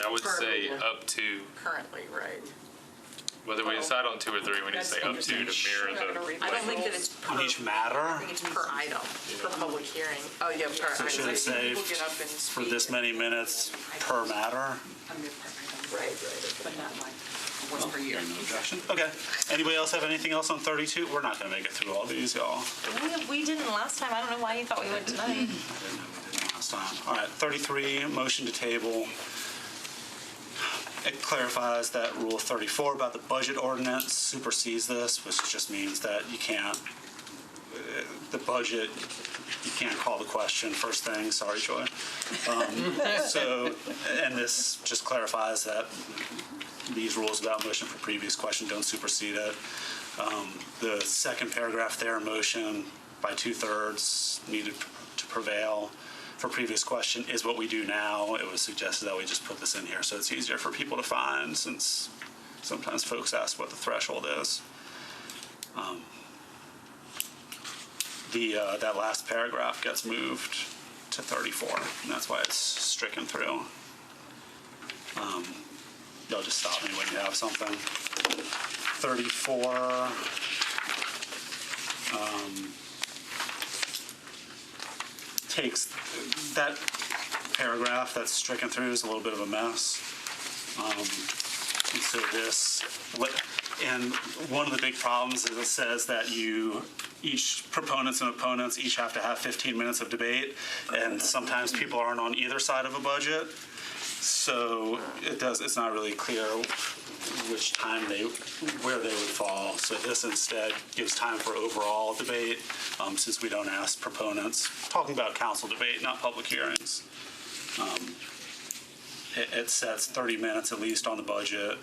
I would say up to, currently, right? whether we decide on 2 or 3, we need to say up to mirror the. I don't think that it's per, In each matter, I think it's per item, per public hearing. oh yeah, per so should item. it say People get up and for speak. this many minutes per matter? Right. But not like once per year. No objection. Okay. Anybody else have anything else on 32? We're not going to make it through all these, y'all. We didn't last time. I don't know why you thought we would tonight. I didn't know we did last time. All right, 33, motion to table. It clarifies that Rule 34 about the budget ordinance supersedes this, which just means that you can't, the budget, you can't call the question first thing. Sorry, Joy. And this just clarifies that these rules about motion for previous question don't supersede it. The second paragraph there, motion by 2/3 needed to prevail for previous question is what we do now. It was suggested that we just put this in here so it's easier for people to find, since sometimes folks ask what the threshold is. That last paragraph gets moved to 34, and that's why it's stricken through. You'll just stop me when you have something. 34. Takes that paragraph that's stricken through is a little bit of a mess. And so and one of the big problems is it says that each proponents and opponents each have to have 15 minutes of debate, and sometimes people aren't on either side of a budget. So it's not really clear which time where they would fall. So this instead gives time for overall debate, since we don't ask proponents. Talking about council debate, not public hearings. It sets 30 minutes at least on the budget,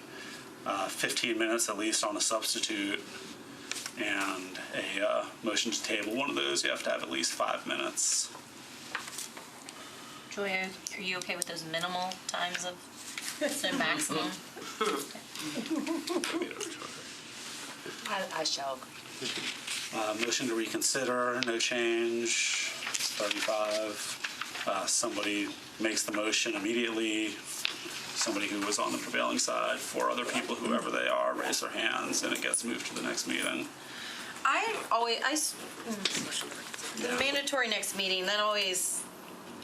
15 minutes at least on a substitute, and a motion to table one of those, you have to have at least 5 minutes. Joy, are you okay with those minimal times of, so maximum? I shall agree. Motion to reconsider, no change, 35. Somebody makes the motion immediately. Somebody who was on the prevailing side, 4 other people, whoever they are, raise their hands, and it gets moved to the next meeting. The mandatory next meeting, that always,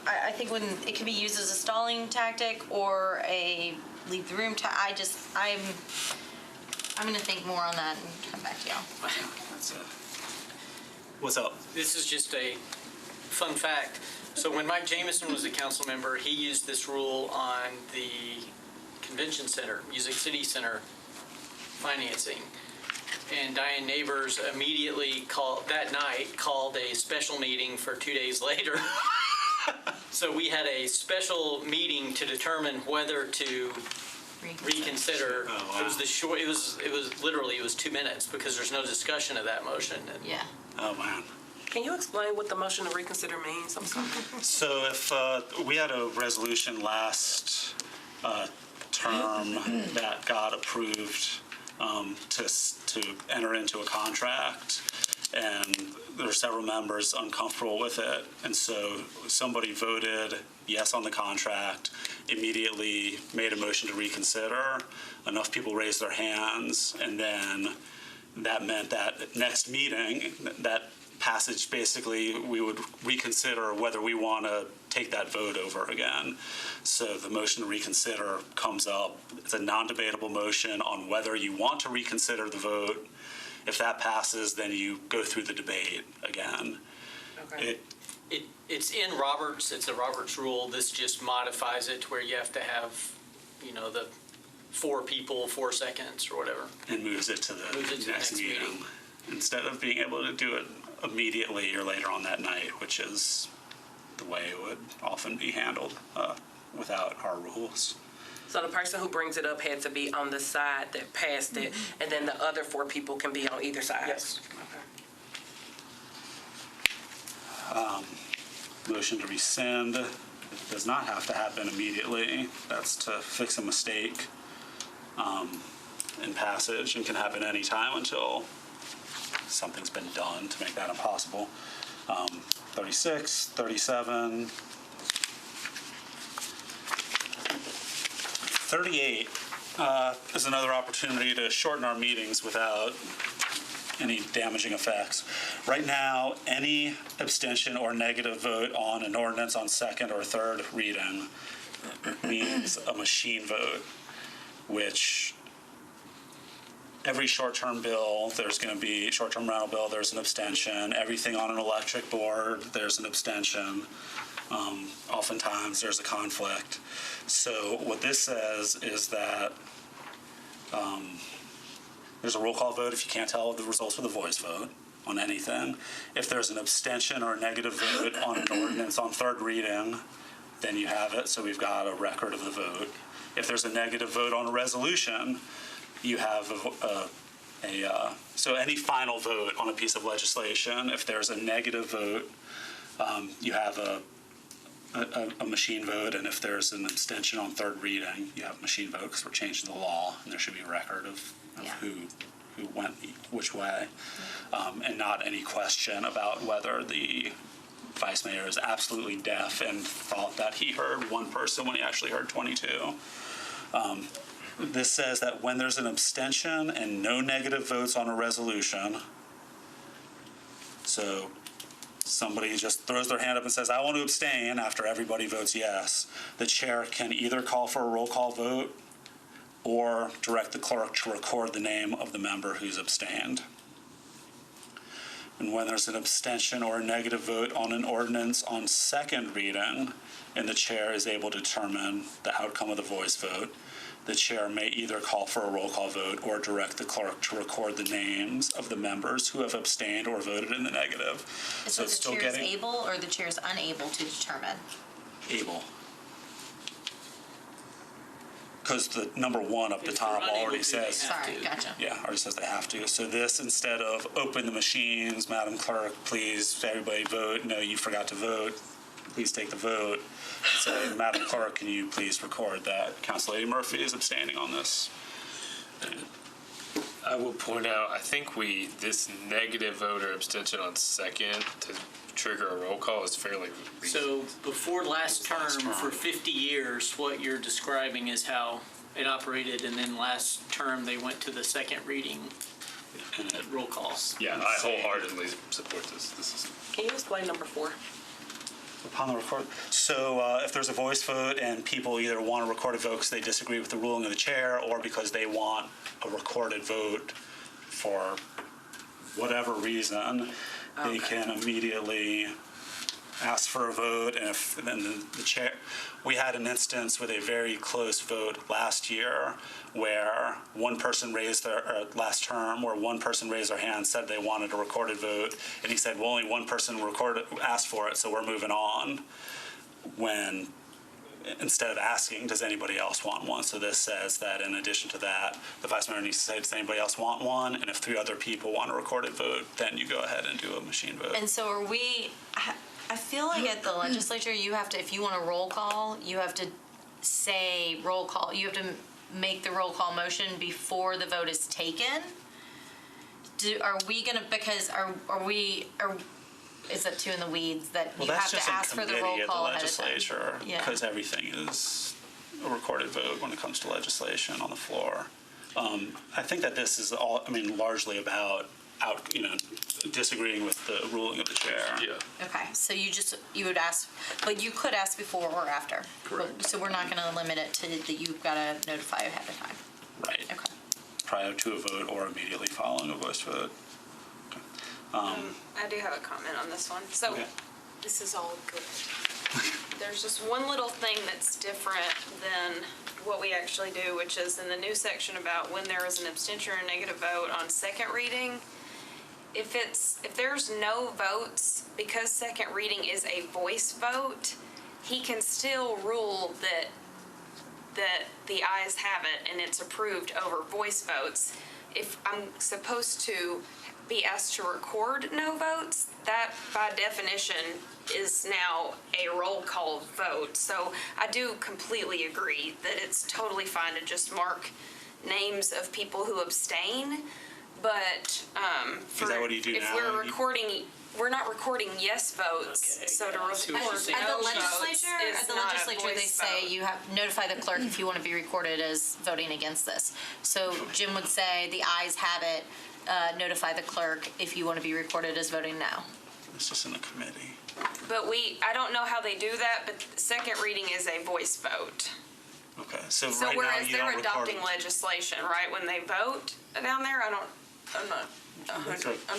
I think when it can be used as a stalling tactic or a leave the room I'm gonna think more on that and come back to y'all. What's up? This is just a fun fact. So when Mike Jamison was a council member, he used this rule on the convention center, Music City Center financing. And Diane Neighbors immediately called a special meeting for 2 days later. So we had a special meeting to determine whether to reconsider. Oh, wow. It was it was 2 minutes because there's no discussion of that motion. Yeah. Oh, man. Can you explain what the motion to reconsider means? I'm sorry. So if we had a resolution last term that got approved to enter into a contract, and there were several members uncomfortable with it, and so somebody voted yes on the contract, immediately made a motion to reconsider, enough people raised their hands, and then that meant that next meeting, that passage, basically, we would reconsider whether we want to take that vote over again. So the motion to reconsider comes up. It's a non-debatable motion on whether you want to reconsider the vote. If that passes, then you go through the debate again. Okay. It's in Roberts. It's a Roberts rule. This just modifies it to where you have to have, the 4 people, 4 seconds or whatever. And moves it to the next meeting. Instead of being able to do it immediately or later on that night, which is the way it would often be handled without our rules. So the person who brings it up had to be on the side that passed it, and then the other 4 people can be on either side? Yes. Motion to rescind does not have to happen immediately. That's to fix a mistake in passage, and can happen any time until something's been done to make that impossible. 36, 37, 38 is another opportunity to shorten our meetings without any damaging effects. Right now, any abstention or negative vote on an ordinance on second or third reading means a machine vote, which every short-term bill, there's going to be short-term rental bill, there's an abstention. Everything on an electric board, there's an abstention. Oftentimes, there's a conflict. So what this says is that there's a roll call vote if you can't tell the results with a voice vote on anything. If there's an abstention or a negative vote on an ordinance on third reading, then you have it, so we've got a record of the vote. If there's a negative vote on a resolution, you have so any final vote on a piece of legislation, if there's a negative vote, you have a machine vote, and if there's an abstention on third reading, you have a machine vote because we're changing the law, and there should be a record of who went which way, and not any question about whether the vice mayor is absolutely deaf and thought that he heard one person when he actually heard 22. This says that when there's an abstention and no negative votes on a resolution, so somebody just throws their hand up and says, I want to abstain after everybody votes yes, the chair can either call for a roll call vote or direct the clerk to record the name of the member who's abstained. And when there's an abstention or a negative vote on an ordinance on second reading, and the chair is able to determine the outcome of the voice vote, the chair may either call for a roll call vote or direct the clerk to record the names of the members who have abstained or voted in the negative. So the chair is able or the chair is unable to determine? Able. Because the number one up the top already says. Sorry, gotcha. Yeah, already says they have to. So this, instead of open the machines, Madam Clerk, please, everybody vote. No, you forgot to vote. Please take the vote. So, Madam Clerk, can you please record that Council Lady Murphy is abstaining on this? I will point out, I think this negative vote or abstention on second to trigger a roll call is fairly recent. So before last term, for 50 years, what you're describing is how it operated, and then last term they went to the second reading roll calls. Yeah, I wholeheartedly support this. Can you explain number 4? Upon the record. So if there's a voice vote and people either want to record a vote because they disagree with the ruling of the chair or because they want a recorded vote for whatever reason, they can immediately ask for a vote, and if then the chair, we had an instance with a very close vote last year where one person raised their, last term, where one person raised their hand, said they wanted a recorded vote, and he said, well, only one person asked for it, so we're moving on, when instead of asking, does anybody else want one? So this says that in addition to that, the vice mayor needs to say, does anybody else want one? And if 3 other people want a recorded vote, then you go ahead and do a machine vote. And so are we, I feel like at the legislature, you have to, if you want a roll call, you have to say roll call, you have to make the roll call motion before the vote is taken? Are we gonna, because are we, is that too in the weeds that you have to ask for the roll call ahead of time? Well, that's just in committee at the legislature, because everything is a recorded vote when it comes to legislation on the floor. I think that this is all, largely about disagreeing with the ruling of the chair. Yeah. Okay, so you would ask, but you could ask before or after? Correct. So we're not gonna limit it to that you've gotta notify ahead of time? Right. Okay. Prior to a vote or immediately following a voice vote. I do have a comment on this one. So, Okay. this is all good. There's just one little thing that's different than what we actually do, which is in the new section about when there is an abstention or negative vote on second reading. If there's no votes, because second reading is a voice vote, he can still rule that the ayes have it and it's approved over voice votes. If I'm supposed to be asked to record no votes, that by definition is now a roll call vote. So I do completely agree that it's totally fine to just mark names of people who abstain, but Is that what you do if now? we're not recording yes votes, Okay, so to yeah, I see what record you're saying. At no the votes legislature, is not a they voice say vote. you have notify the clerk if you want to be recorded as voting against this. So Jim would say the ayes have it. Notify the clerk if you want to be recorded as voting no. It's just in the committee. But I don't know how they do that, but second reading is a voice vote. Okay, so So right now whereas you don't they're record. adopting legislation, right, when they vote down there, I don't I'm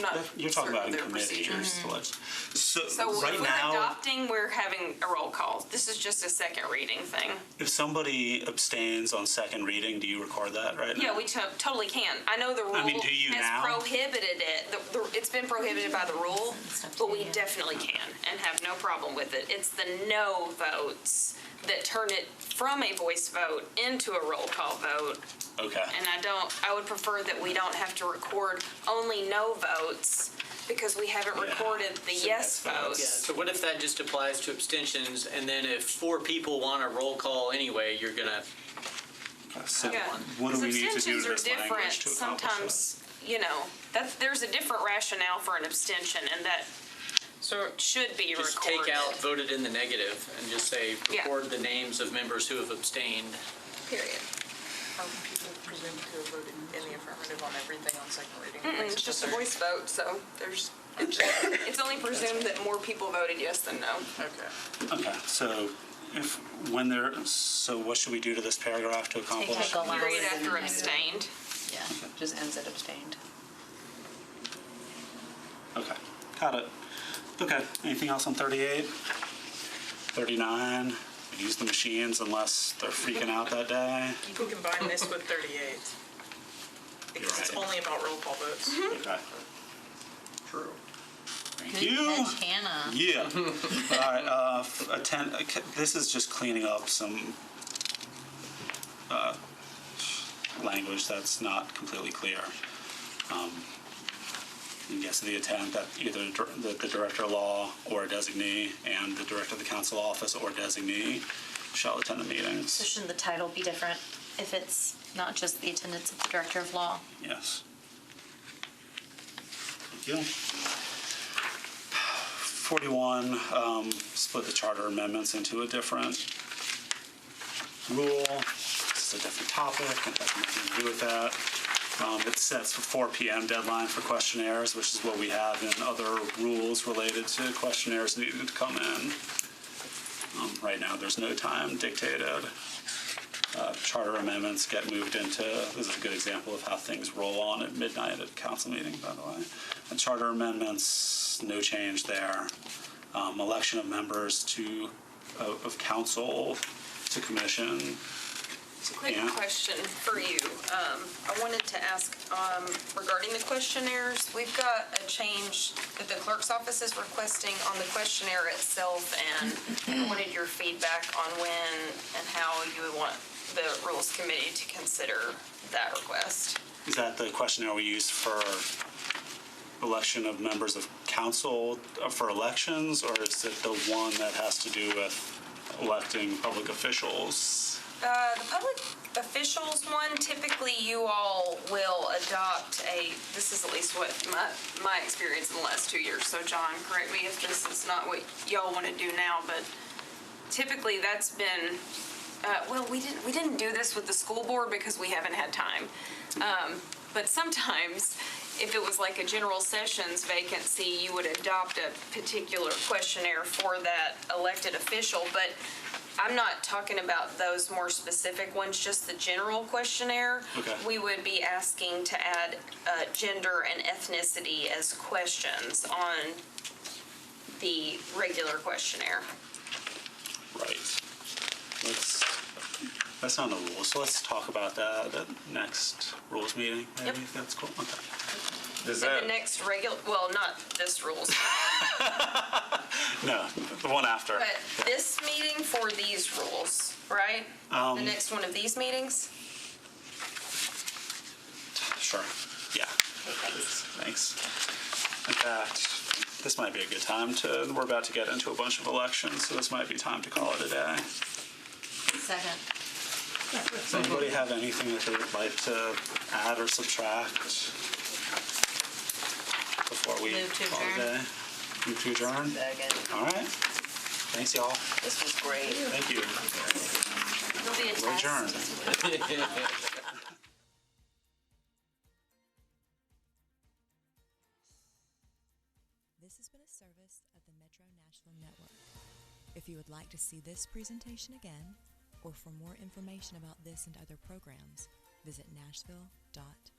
not You're talking about in certain their committee. procedures. So So right if we're now, adopting, we're having a roll call. This is just a second reading thing. if somebody abstains on second reading, do you record that right Yeah, now? we totally can. I know the rule I mean, do you has now? prohibited it. It's been prohibited by the rule, but we definitely can and have no problem with it. It's the no votes that turn it from a voice vote into a roll call vote. Okay. And I would prefer that we don't have to record only no votes because we haven't Yeah. recorded the yes Yeah, votes. so what if that just applies to abstentions, and then if 4 people want a roll call anyway, you're gonna, So Yeah. what do we need to do Abstentions to are this different. language to accomplish that? Sometimes, there's a different rationale for an abstention, and that should be recorded. just take out voted in the negative and just say, Yeah. record the names of members who have abstained. Period. Are people presumed to have voted in the affirmative on everything on second reading? It's just a voice vote, so it's only presumed that more people voted yes than no. Okay. Okay, so so what should we do to this paragraph to accomplish? Take a line. Period after abstained. Yeah, just ends at abstained. Okay, got it. Okay, anything else on 38? 39, use the machines unless they're freaking out that day. You can combine this with 38. Because it's You're right. only about roll call votes. Okay. True. Thank Good you. catch, Hannah. Yeah. All right, this is just cleaning up some language that's not completely clear. You guess the intent that either the director of law or a designee and the director of the council office or designee shall attend the meetings. So shouldn't the title be different if it's not just the attendance of the director of law? Yes. Thank you. 41, split the charter amendments into a different rule. This is a different topic and has nothing to do with that. It sets a 4 p.m. deadline for questionnaires, which is what we have in other rules related to questionnaires needing to come in. Right now, there's no time dictated. Charter amendments get moved into, this is a good example of how things roll on at midnight at council meeting, by the way. And charter amendments, no change there. Election of members of council to commission. Quick question for you. I wanted to ask regarding the questionnaires. We've got a change that the clerk's office is requesting on the questionnaire itself, and I wanted your feedback on when and how you would want the Rules Committee to consider that request. Is that the questionnaire we use for election of members of council for elections, or is it the one that has to do with electing public officials? The public officials one, typically you all will adopt this is at least what my experience in the last 2 years, so John, correct me if this is not what y'all want to do now, but typically that's been, we didn't do this with the school board because we haven't had time. But sometimes, if it was like a general sessions vacancy, you would adopt a particular questionnaire for that elected official, but I'm not talking about those more specific ones, just the general questionnaire. Okay. We would be asking to add gender and ethnicity as questions on the regular questionnaire. Right. That's not a rule, so let's talk about that at next rules meeting, maybe, if that's cool. Okay. And the next not this rules, No, the one after. but this meeting for these rules, right? The next one of these meetings? Sure, yeah. Thanks. In fact, this might be a good time we're about to get into a bunch of elections, so this might be time to call it a day. Second. Does anybody have anything that they would like to add or subtract before we Move to call it a adjourn. day? Move to adjourn? Second. All right. Thanks, y'all. This was great. Thank you. It'll be a We're test. adjourned. This has been a service of the Metro Nashville Network. If you would like to see this presentation again, or for more information about this and other programs, visit nashville.org.